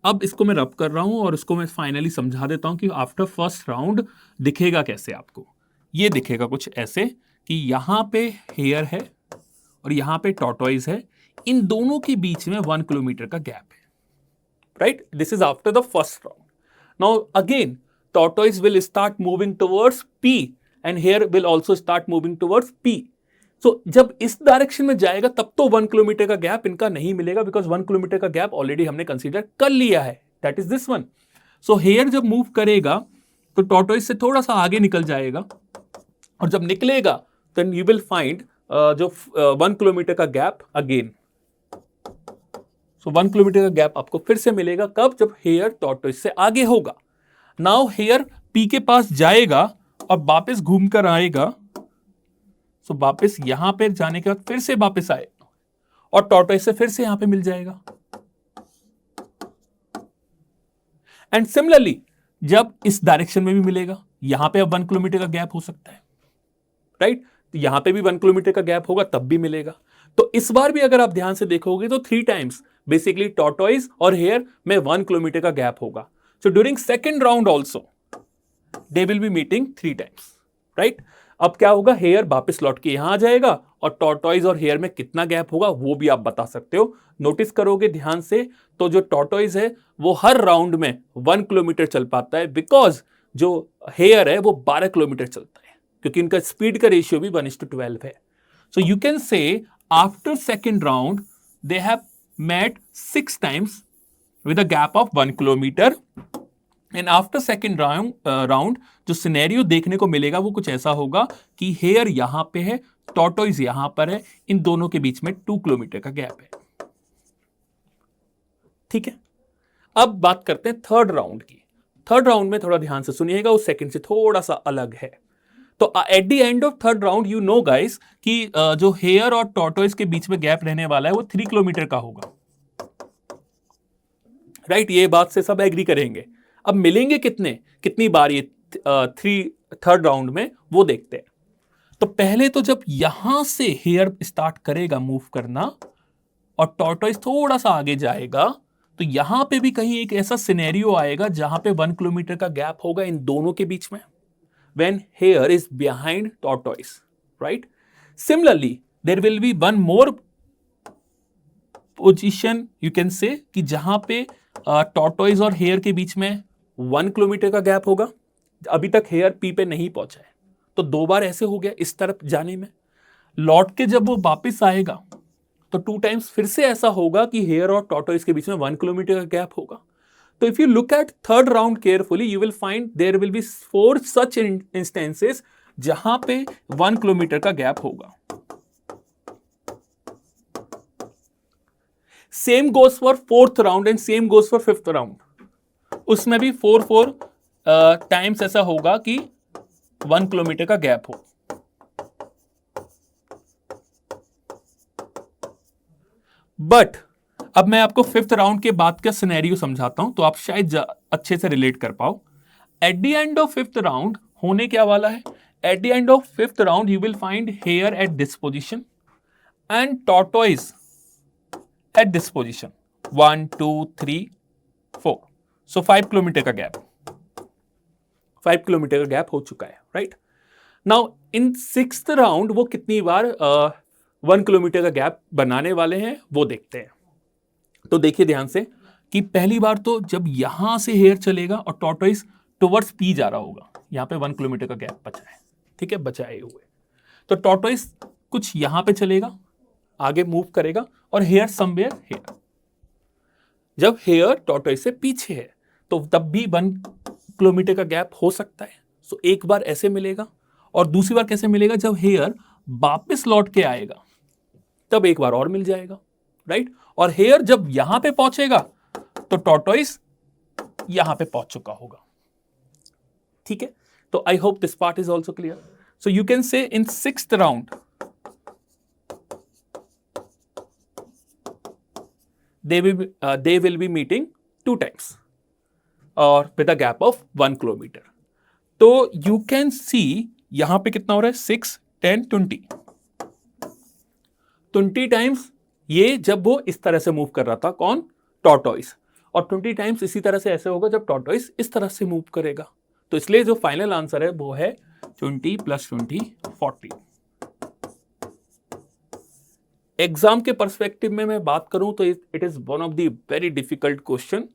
अब इसको मैं रब कर रहा हूं और इसको मैं फाइनली समझा देता हूं कि आफ्टर फर्स्ट राउंड दिखेगा कैसे आपको। ये दिखेगा कुछ ऐसे कि यहां पे हेयर है और यहां पे टॉर्टोइज है, इन दोनों के बीच में 1 किलोमीटर का गैप है, right. This is after the first round. Now again tortoise will start moving towards P and here will also start moving towards P. So जब इस डायरेक्शन में जाएगा तब तो 1 किलोमीटर का गैप इनका नहीं मिलेगा, बिकॉज 1 किलोमीटर का गैप ऑलरेडी हमने कंसीडर कर लिया है, that is this one. So here जब मूव करेगा तो टॉर्टोइज से थोड़ा सा आगे निकल जाएगा, और जब निकलेगा देन यू विल फाइंड जो 1 किलोमीटर का गैप अगेन। सो 1 किलोमीटर का गैप आपको फिर से मिलेगा, कब, जब हेयर टॉर्टोइज से आगे होगा। नाउ हेयर पी के पास जाएगा और वापस घूमकर आएगा, सो वापस यहां पे जाने के बाद फिर से वापस आएगा और टॉर्टोइज से फिर से यहां पे मिल जाएगा। एंड सिमिलरली जब इस डायरेक्शन में भी मिलेगा, यहां पे अब 1 किलोमीटर का गैप हो सकता है, राइट। तो यहां पे भी 1 किलोमीटर का गैप होगा, तब भी मिलेगा। तो इस बार भी अगर आप ध्यान से देखोगे तो 3 टाइम्स बेसिकली टॉर्टोइज और हेयर में 1 किलोमीटर का गैप होगा। So during second round also they will be meeting 3 times, right? अब क्या होगा, हेयर वापस लौट के यहां आ जाएगा और टॉर्टोइज और हेयर में कितना गैप होगा वो भी आप बता सकते हो। नोटिस करोगे ध्यान से तो जो टॉर्टोइज है वो हर राउंड में 1 किलोमीटर चल पाता है, बिकॉज जो हेयर है वो 12 किलोमीटर चलता है, क्योंकि इनका स्पीड का रेशियो भी 1:12 है। So you can say after second round they have met 6 times with a gap of 1 kilometre. And after second round जो सिनेरियो देखने को मिलेगा वो कुछ ऐसा होगा कि हेयर यहां पे है, टॉर्टोइज यहां पर है, इन दोनों के बीच में 2 किलोमीटर का गैप है, ठीक है। अब बात करते हैं थर्ड राउंड की। थर्ड राउंड में थोड़ा ध्यान से सुनिएगा, उस सेकंड से थोड़ा सा अलग है। तो eight the end of third round you know guys कि जो हेयर और टॉर्टोइज के बीच में गैप रहने वाला है वो 3 किलोमीटर का होगा, राइट। ये बात से सब एग्री करेंगे। अब मिलेंगे कितनी बार ये थर्ड राउंड में, वो देखते हैं। तो पहले तो जब यहां से हेयर स्टार्ट करेगा मूव करना और टॉर्टोइज थोड़ा सा आगे जाएगा, तो यहां पे भी कहीं एक ऐसा सिनेरियो आएगा जहां पे 1 किलोमीटर का गैप होगा इन दोनों के बीच में, when hare is behind tortoise, right. Similarly there will be one more position you can say कि जहां पे टॉर्टोइज और हेयर के बीच में 1 किलोमीटर का गैप होगा। अभी तक हेयर पी पे नहीं पहुंचा है, तो 2 बार ऐसे हो गया इस तरफ जाने में। लौट के जब वो वापस आएगा तो 2 टाइम्स फिर से ऐसा होगा कि हेयर और टॉर्टोइज के बीच में 1 किलोमीटर का गैप होगा। तो if you look at third round carefully you will find there will be 4 such instances जहां पे 1 किलोमीटर का गैप होगा। Same goes for fourth round and same goes for fifth round. उसमें भी 4 टाइम्स ऐसा होगा कि 1 किलोमीटर का गैप हो। बट अब मैं आपको 5th राउंड के बाद का सिनेरियो समझाता हूं तो आप शायद अच्छे से रिलेट कर पाओ। At the end of 5th round होने क्या वाला है? At the end of 5th round you will find hare at this position and tortoise at this position. 1 2 3 4, so 5 kilometre का गैप, 5 किलोमीटर का गैप हो चुका है, right? Now in 6th round वो कितनी बार 1 किलोमीटर का गैप बनाने वाले हैं वो देखते हैं। तो देखिए ध्यान से कि पहली बार तो जब यहां से हेयर चलेगा और टॉर्टोइज टुवर्ड्स पी जा रहा होगा, यहां पे 1 किलोमीटर का गैप बचा है, ठीक है, बचाए हुए। तो टॉर्टोइज कुछ यहां पे चलेगा, आगे मूव करेगा और हेयर समवेयर हेयर। जब हेयर टॉर्टोइज से पीछे है तो तब भी 1 किलोमीटर का गैप हो सकता है। सो एक बार ऐसे मिलेगा और दूसरी बार कैसे मिलेगा? जब हेयर वापस लौट के आएगा तब एक बार और मिल जाएगा, राइट? और हेयर जब यहां पे पहुंचेगा तो टॉर्टोइज यहां पे पहुंच चुका होगा, ठीक है? तो I hope this part is also clear. So you can से इन 6th round they will be meeting 2 times or with a gap of 1 kilometer. तो you can see यहां पे कितना हो रहा है? 6 10 20 टाइम्स ये जब वो इस तरह से मूव कर रहा था, कौन? टॉर्टोइज। और 20 टाइम्स इसी तरह से ऐसे होगा जब टॉर्टोइज इस तरह से मूव करेगा। तो इसलिए जो फाइनल आंसर है वो है 20 + 20 40। एग्जाम के पर्सपेक्टिव में मैं बात करूं तो it is one of the very difficult question.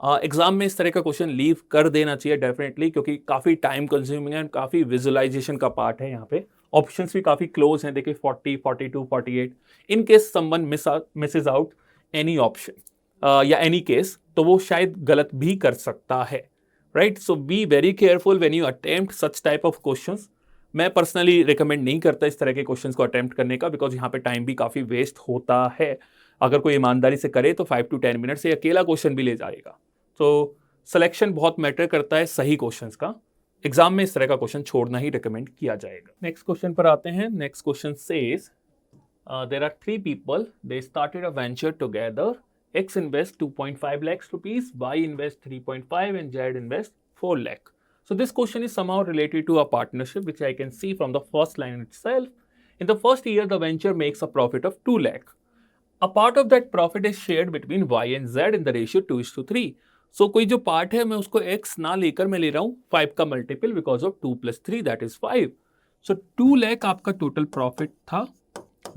Exam में इस तरह का क्वेश्चन लीव कर देना चाहिए डेफिनेटली, क्योंकि काफी टाइम कंज्यूमिंग है, काफी विजुअलाइजेशन का पार्ट है। यहाँ पे ऑप्शंस भी काफी क्लोज हैं, देखिए 40 42 48। In case someone Mrs out any option या एनी केस तो वो शायद गलत भी कर सकता है, right? So be very careful when you attempt such type of questions. मैं पर्सनली रिकमेंड नहीं करता इस तरह के क्वेश्चंस को अटेम्प्ट करने का, बिकॉज यहाँ पे टाइम भी काफ़ी वेस्ट होता है। अगर कोई ईमानदारी से करे तो 5 to 10 मिनट से अकेला क्वेश्चन भी ले जाएगा। तो सिलेक्शन बहुत मैटर करता है सही क्वेश्चंस का। एग्जाम में इस तरह का क्वेश्चन छोड़ना ही रिकमेंड किया जाएगा। नेक्स्ट क्वेश्चन पर आते हैं। Next question says there are 3 people, they started a venture together. X invest 2.5 lakhs rupees, Y invest 3.5 and Z invest 4 lakh. So this question is somehow related to a partnership, which I can see from the first line itself. In the first year, the venture makes a profit of 2 lakh. A part of that profit is shared between Y and Z in the ratio 2:3. So कोई जो part है मैं उसको X ना लेकर मैं ले रहा हूँ 5 का multiple because of 2 + 3 that is 5. सो 2 लाख आपका टोटल प्रॉफिट था,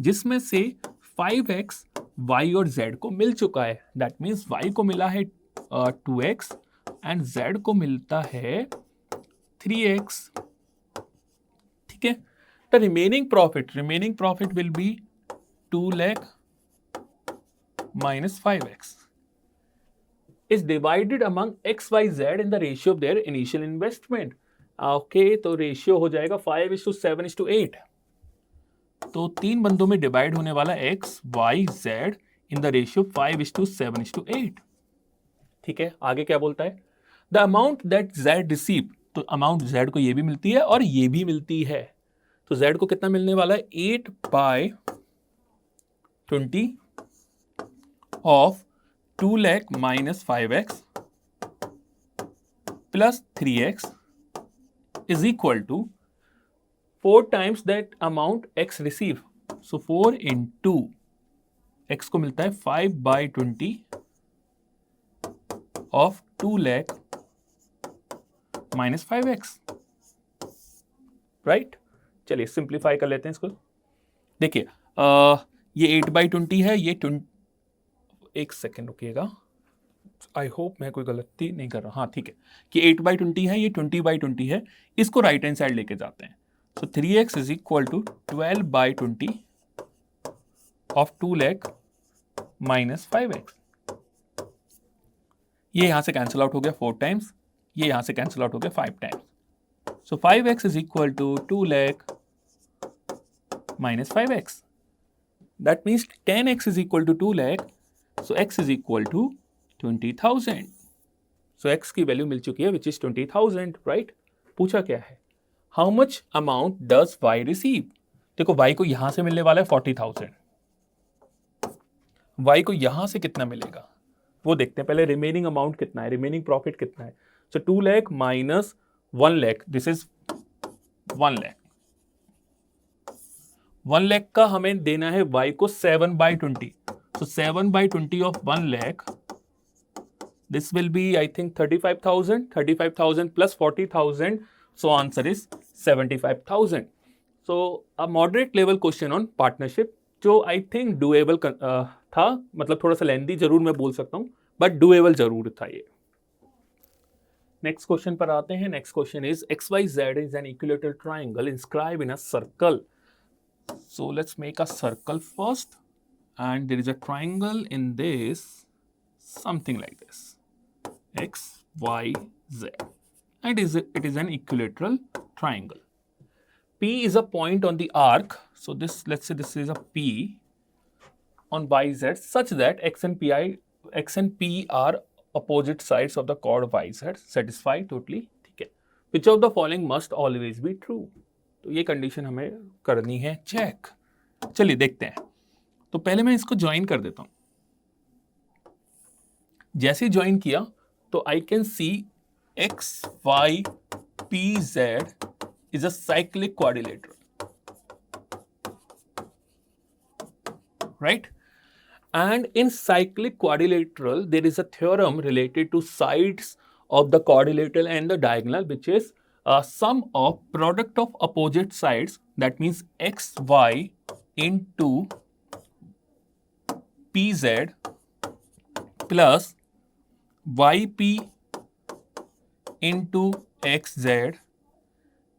जिसमें से 5x y और z को मिल चुका है। दैट मीन्स y को मिला है 2x एंड z को मिलता है 3x, ठीक है? The remaining profit will be 2 lakh minus 5x is divided among x, y, z in the ratio of their initial investment. Okay, तो रेशियो हो जाएगा 5:7:8. तो 3 बंदों में डिवाइड होने वाला x, y, z in the ratio 5:7:8. ठीक है, आगे क्या बोलता है? The amount that z receive, तो अमाउंट z को ये भी मिलती है और ये भी मिलती है। तो z को कितना मिलने वाला है? 8/20 of 2 lakh minus 5x plus 3x is equal to 4 times that amount x receive. So 4 into x को मिलता है 5/20 of 2 lakh minus 5x, right? चलिए सिंप्लीफाई कर लेते हैं इसको। देखिए ये 8/20 है, ये 20, एक सेकेंड रुकिएगा, आई होप मैं कोई गलती नहीं कर रहा। हाँ ठीक है, कि 8/20 है, ये 20/20 है, इसको राइट हैंड साइड लेके जाते हैं। So 3x is equal to 12/20 of 2 lakh minus 5x. ये यहां से कैंसिल आउट हो गया 4 टाइम्स, ये यहां से कैंसिल आउट हो गया 5 times. So 5x is equal to 2 lakh minus 5x. That means 10x is equal to 2 lakh. So x is equal to 20,000. So x की वैल्यू मिल चुकी है which is 20,000, right? पूछा क्या है? How much amount does Y receive. देखो Y को यहां से मिलने वाला है 40,000, वाई को यहां से कितना मिलेगा वो देखते हैं। पहले रिमेनिंग अमाउंट कितना है, रिमेनिंग प्रॉफिट कितना है। सो 2 lakh minus 1 lakh, this is 1 lakh. 1 lakh का हमें देना है y को 7/20, so 7/20 of 1 lakh, this will be I think 35,000 plus 40,000, so answer is 75,000. so a moderate level question on partnership जो I think doable था, मतलब थोड़ा सा लेंदी जरूर मैं बोल सकता हूं बट डुएबल जरूर था ये। नेक्स्ट क्वेश्चन पर आते हैं। Next question is XYZ is an equilateral triangle inscribed in a circle. So let's make a circle first, and there is a triangle in this, something like this, X, Y, Z, and it is an equilateral triangle. P is a point on the arc, so this, let's say this is a P on YZ such that X and P are opposite sides of the chord YZ, satisfy totally, ठीक है। Which of the following must always be true? तो ये condition हमें करनी है check. चलिए देखते हैं। तो पहले मैं इसको ज्वाइन कर देता हूं। जैसे ज्वाइन किया तो I can see X Y P Z is a cyclic quadrilateral, right? And in cyclic quadrilateral, there is a theorem related to sides of the quadrilateral and the diagonal, which is sum of product of opposite sides. That means xy into pz plus yp into xz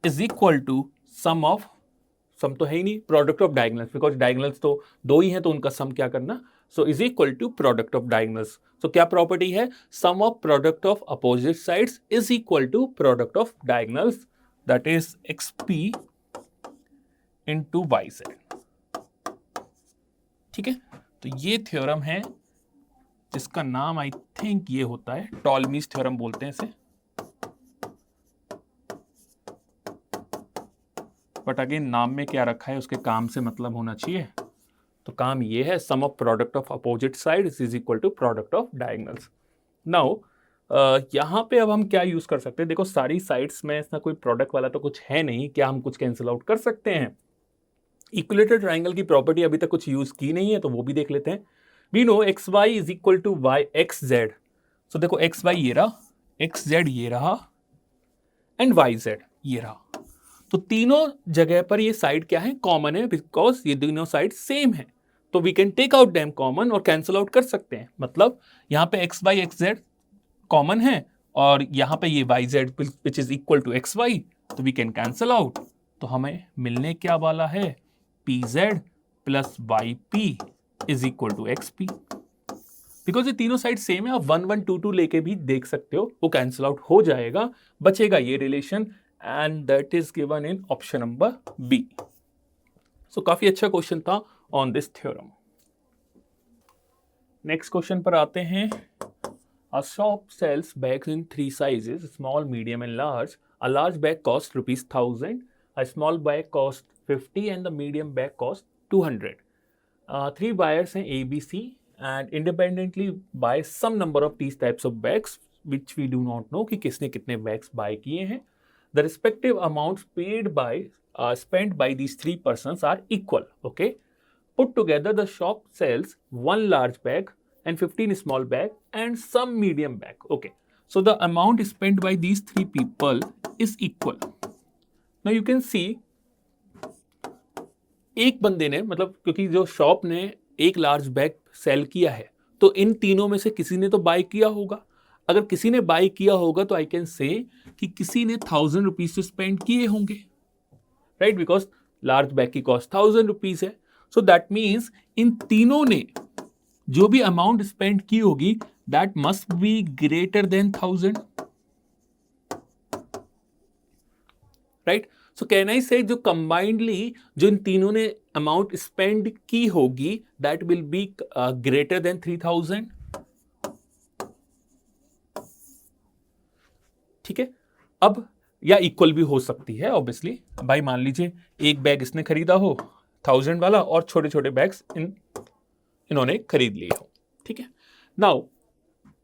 is equal to sum of, sum तो है ही नहीं, product of diagonals, because diagonals तो दो ही हैं तो उनका सम क्या करना, so is equal to product of diagonals. So क्या प्रॉपर्टी है, sum of product of opposite sides is equal to product of diagonals, that is xp into yz, ठीक है। तो ये थ्योरम है जिसका नाम आई थिंक ये होता है टॉलमीज थ्योरम बोलते हैं इसे, बट अगेन नाम में क्या रखा है उसके काम से मतलब होना चाहिए। तो काम ये है, sum of product of opposite sides is equal to product of diagonals. Now यहाँ पे अब हम क्या यूज कर सकते हैं, देखो सारी साइड्स में इसका कोई प्रोडक्ट वाला तो कुछ है नहीं, क्या हम कुछ कैंसिल आउट कर सकते हैं? इक्विलेटरल ट्राइंगल की प्रॉपर्टी अभी तक कुछ यूज की नहीं है तो वो भी देख लेते हैं। We know X Y is equal to Y X Z, so देखो एक्स वाई ये रहा, एक्स जेड ये रहा एंड वाई जेड ये रहा। तो तीनों जगह पर ये साइड क्या है, कॉमन है, बिकॉज ये दोनों साइड सेम है, तो we can take out them common और कैंसिल आउट कर सकते हैं। मतलब यहाँ पे X Y X Z common है और यहाँ पे ये Y Z which is equal to X Y, तो वी कैन कैंसिल आउट। तो हमें मिलने क्या वाला है, P Z plus Y P is equal to X P. Because ये तीनों साइड सेम है, आप 1 1 2 2 लेके भी देख सकते हो, वो कैंसिल आउट हो जाएगा, बचेगा ये relation, and that is given in option number B. So काफी अच्छा क्वेश्चन था on this theorem. Next question पर आते हैं। A shop sells bags in 3 sizes, small, medium and large. A large bag costs ₹1,000, a small bag costs 50 and the medium bag costs 200. 3 buyers हैं A, B, C and independently buy some number of these types of bags which we do not know कि किसने कितने bags buy किए हैं। The respective amounts paid by spent by these 3 persons are equal. Okay, put together the shop sells 1 large bag and 15 small bag and some medium bag. Okay, so the amount spent by these 3 people is equal. Now you can see एक बंदे ने, मतलब क्योंकि जो shop ने एक large bag cell किया है तो इन तीनों में से किसी ने तो बाय किया होगा। अगर किसी ने बाय किया होगा तो आई कैन से कि किसी ने 1,000 रुपीज से स्पेंड किए होंगे, राइट, बिकॉज लार्ज बैग की कॉस्ट 1,000 रुपीज है। सो दैट मीन्स इन तीनों ने जो भी अमाउंट स्पेंड की होगी that must be greater than 1,000, right. So can I से जो कंबाइंडली जो इन तीनों ने अमाउंट स्पेंड की होगी that will be greater than 3,000, ठीक है। अब या इक्वल भी हो सकती है ऑब्वियसली। भाई मान लीजिए एक बैग इसने खरीदा हो 1000 वाला और छोटे छोटे बैग्स इन्होंने खरीद लिए हो, ठीक है। नाउ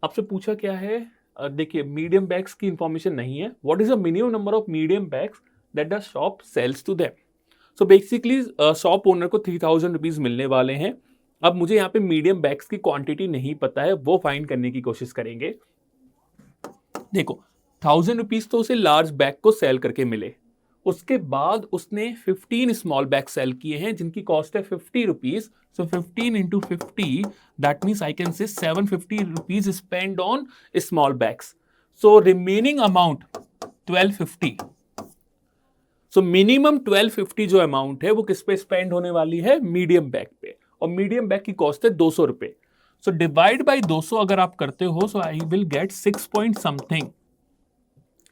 आपसे पूछा क्या है, देखिए मीडियम बैग्स की इंफॉर्मेशन नहीं है। What is the minimum number of medium bags that the shop sells to them. So basically shop owner को 3000 रुपीज मिलने वाले हैं। अब मुझे यहाँ पे मीडियम बैग्स की क्वांटिटी नहीं पता है, वो फाइंड करने की कोशिश करेंगे। देखो 1000 रुपीज तो उसे लार्ज बैग को सेल करके मिले, उसके बाद उसने 15 स्मॉल बैग सेल किए हैं जिनकी कॉस्ट है 50 rupees. So 15 into 50 that means I can से 750 rupees spend on small bags. So remaining amount 1250। So minimum 1250 जो अमाउंट है वो किस पे स्पेंड होने वाली है, मीडियम बैग पे, और मीडियम बैग की कॉस्ट है 200 रुपए। सो डिवाइड बाई 200 अगर आप करते हो, so I will get 6 point something.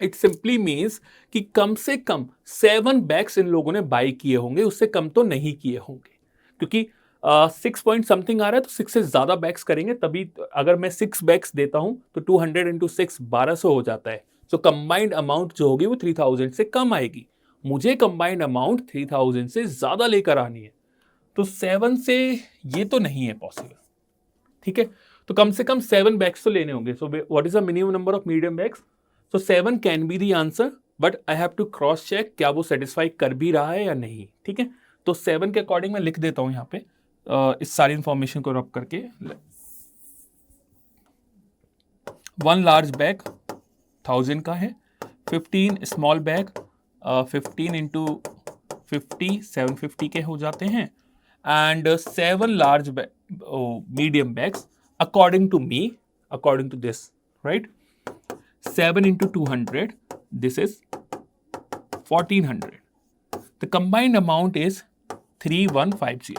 It simply means कि कम से कम 7 बैग्स इन लोगों ने बाई किए होंगे, उससे कम तो नहीं किए होंगे, क्योंकि 6 पॉइंट समथिंग आ रहा है तो 6 से ज्यादा बैग्स करेंगे तभी। अगर मैं 6 बैग्स देता हूं तो 200 इंटू 6 1200 हो जाता है। सो कंबाइंड अमाउंट जो होगी वो 3000 से कम आएगी। मुझे कंबाइंड अमाउंट 3000 से ज्यादा लेकर आनी है, तो 7 से ये तो नहीं है पॉसिबल, ठीक है। तो कम से कम 7 बैग्स तो लेने होंगे। So what is the minimum number of medium bags. So 7 can be the answer, but I have to cross check क्या वो सेटिस्फाई कर भी रहा है या नहीं, ठीक है। तो 7 के अकॉर्डिंग मैं लिख देता हूं यहाँ पे इस सारी इंफॉर्मेशन को रब करके। 1 लार्ज बैग 1000 का है, 15 स्मॉल बैग 15 इंटू 50 750 के हो जाते हैं, and 7 large medium bags according to me, according to this, right. 7 into 200, this is 1400. The combined amount is 3150.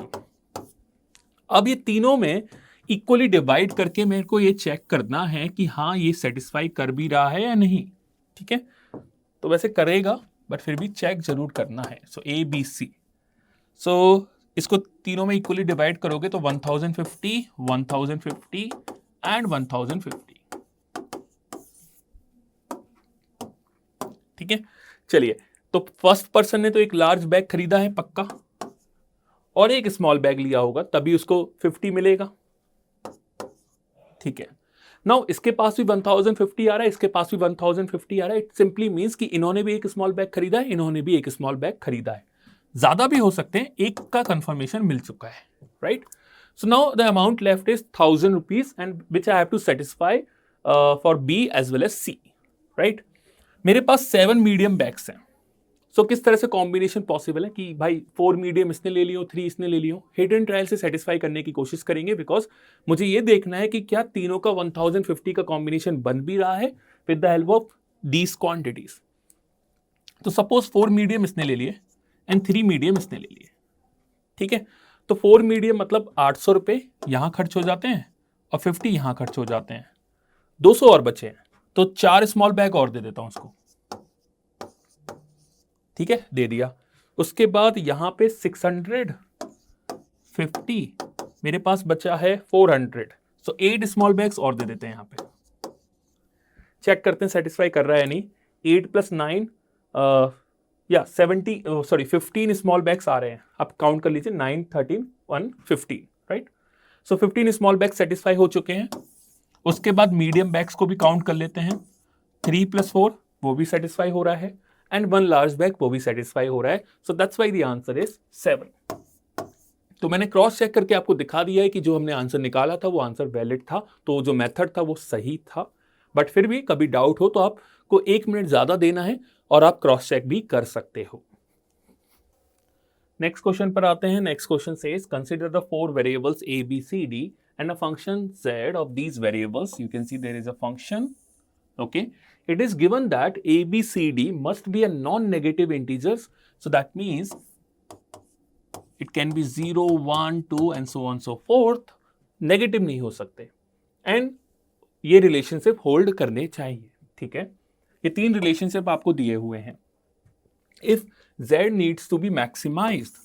अब ये तीनों में इक्वली डिवाइड करके मेरे को ये चेक करना है कि हाँ ये सेटिस्फाई कर भी रहा है या नहीं, ठीक है। तो वैसे करेगा बट फिर भी चेक जरूर करना है। सो ABC, सो इसको तीनों में इक्वली डिवाइड करोगे तो 1050 1050 एंड 1050, ठीक है। चलिए, तो फर्स्ट पर्सन ने तो एक लार्ज बैग खरीदा है पक्का, और एक स्मॉल बैग लिया होगा तभी उसको 50 मिलेगा, ठीक है। नाउ इसके पास भी 1050 आ रहा है, इसके पास भी 1050 आ रहा है। इट सिंपली मींस कि इन्होंने भी एक स्मॉल बैग खरीदा है, इन्होंने भी एक स्मॉल बैग खरीदा है। ज्यादा भी हो सकते हैं, एक का कंफर्मेशन मिल चुका है, right. So now the amount left is 1000 rupees and which I have to satisfy for B as well as C, right. मेरे पास 7 मीडियम बैग्स हैं। सो किस तरह से कॉम्बिनेशन पॉसिबल है कि भाई 4 मीडियम इसने ले लियो, 3 इसने ले लियो। हिट एंड ट्रायल से सेटिस्फाई करने की कोशिश करेंगे, बिकॉज मुझे ये देखना है कि क्या तीनों का 1050 का कॉम्बिनेशन बन भी रहा है with the help of these quantities. तो सपोज 4 मीडियम इसने ले लिए एंड 3 मीडियम इसने ले लिए, ठीक है। तो 4 मीडियम मतलब 800 रुपये यहां खर्च हो जाते हैं और 50 यहां खर्च हो जाते हैं, 200 और बचे हैं। तो 4 स्मॉल बैग और दे देता हूं उसको, ठीक है, दे दिया। उसके बाद यहां पे 650, मेरे पास बचा है 400। सो 8 स्मॉल बैग्स और दे देते हैं यहां पे। चेक करते हैं सेटिस्फाई कर रहा है या नहीं। 8 + 9 या 15 स्मॉल बैग्स आ रहे हैं। आप काउंट कर लीजिए, 9 13 115, राइट। सो 15 स्मॉल बैग्स सेटिस्फाई हो चुके हैं। उसके बाद मीडियम बैग्स को भी काउंट कर लेते हैं। 3 + 4 वो भी सेटिस्फाई हो रहा है, एंड 1 लार्ज बैग वो भी सेटिस्फाई हो रहा है। सो that's why the answer is 7। तो मैंने क्रॉस चेक करके आपको दिखा दिया है कि जो हमने आंसर निकाला था वो आंसर वैलिड था, तो जो मेथड था वो सही था। बट फिर भी कभी डाउट हो तो आपको 1 मिनट ज्यादा देना है और आप क्रॉस चेक भी कर सकते हो। नेक्स्ट क्वेश्चन पर आते हैं। Next question says consider the 4 variables A, B, C, D and a function Z of these variables. You can see there is a function. Okay, it is given that A, B, C, D must be a non-negative integers. So that means it can be 0, 1, 2 and so on so forth. Negative नहीं हो सकते and ये relationship hold करने चाहिए, ठीक है। ये 3 relationship आपको दिए हुए हैं। If Z needs to be maximized,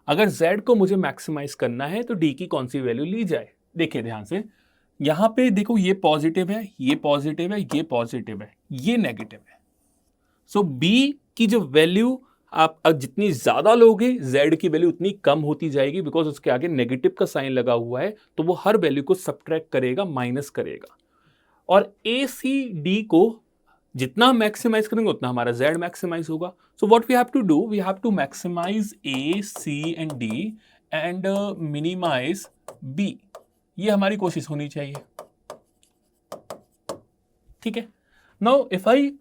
अगर Z को मुझे मैक्सिमाइज करना है तो D की कौन सी वैल्यू ली जाए। देखिए ध्यान से, यहां पे देखो ये पॉजिटिव है, ये पॉजिटिव है, ये पॉजिटिव है, ये नेगेटिव है, सो बी की जो वैल्यू आप जितनी ज्यादा लोगे z की वैल्यू उतनी कम होती जाएगी, बिकॉज उसके आगे नेगेटिव का साइन लगा हुआ है, तो वो हर वैल्यू को सब्ट्रैक्ट करेगा, माइनस करेगा। और ए सी डी को जितना मैक्सिमाइज करेंगे उतना हमारा z मैक्सिमाइज होगा। So what we have to do, we have to maximise A C and D and minimise B. ये हमारी कोशिश होनी चाहिए, ठीक है। Now if I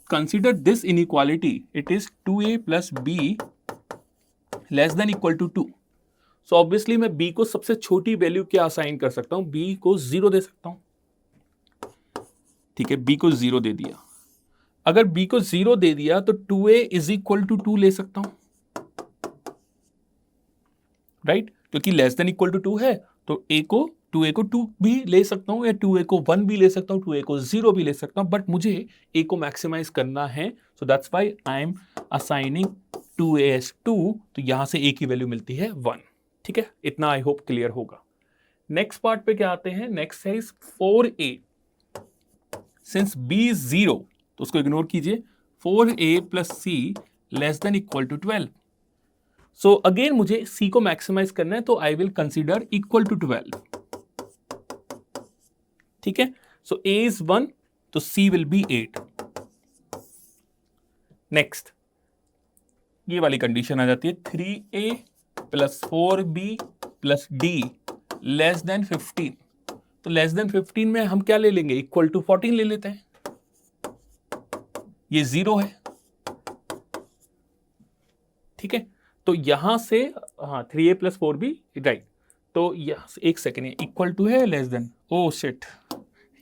consider this inequality, it is 2a plus B less than equal to 2। So obviously मैं b को सबसे छोटी वैल्यू क्या असाइन कर सकता हूं, b को 0 दे सकता हूं, ठीक है। b को 0 दे दिया। अगर b को 0 दे दिया तो 2a इज इक्वल टू 2 ले सकता हूं, राइट, क्योंकि लेस देन इक्वल टू 2 है, तो टू ए को 2 भी ले सकता हूं, या 2a को 1 भी ले सकता हूं, 2a को 0 भी ले सकता हूं, बट मुझे a को मैक्सिमाइज करना है। सो that's why I am assigning 2a as 2, तो यहां से a की वैल्यू मिलती है 1, ठीक है। इतना आई होप क्लियर होगा। नेक्स्ट पार्ट पे क्या आते हैं, नेक्स्ट है 4a। सिंस b is 0, तो उसको इग्नोर कीजिए, 4a plus c less than equal to 12। So again मुझे c को मैक्सिमाइज करना है, तो I will consider equal to 12, ठीक है। सो a is 1, तो c will be 8। नेक्स्ट ये वाली कंडीशन आ जाती है, 3a plus 4b plus d less than 15। तो लेस देन 15 में हम क्या ले लेंगे, इक्वल टू 14 ले लेते हैं, ये 0 है, ठीक है। तो यहां से हाँ 3a प्लस 4b, राइट। तो एक सेकेंड, इक्वल टू है लेस देन, ओ शिट,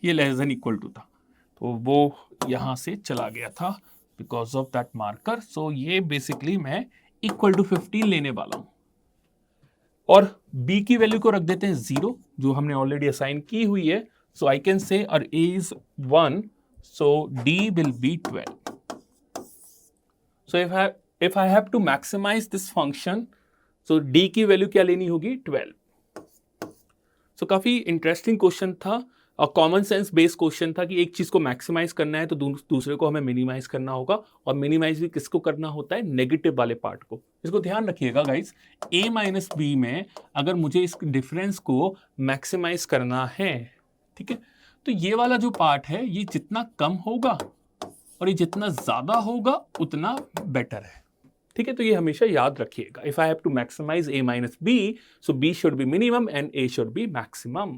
ये लेस देन इक्वल टू था, तो वो यहां से चला गया था बिकॉज ऑफ दैट मार्कर। सो ये बेसिकली मैं इक्वल टू 15 लेने वाला हूं, और b की वैल्यू को रख देते हैं 0, जो हमने ऑलरेडी असाइन की हुई है। सो आई कैन से और a is 1, so d will be 12. So if I have to maximize this function, so d की वैल्यू क्या लेनी होगी, 12। सो काफी इंटरेस्टिंग क्वेश्चन था, और कॉमन सेंस बेस्ड क्वेश्चन था कि एक चीज को मैक्सिमाइज करना है तो दूसरे को हमें मिनिमाइज करना होगा, और मिनिमाइज भी किसको करना होता है, नेगेटिव वाले पार्ट को। इसको ध्यान रखिएगा गाइस, a माइनस बी में अगर मुझे इस डिफरेंस को मैक्सिमाइज करना है, ठीक है, तो ये वाला जो पार्ट है ये जितना कम होगा और ये जितना ज्यादा होगा उतना बेटर है, ठीक है। तो ये हमेशा याद रखिएगा, if I have to maximise a minus B, so b should be minimum and a should be maximum.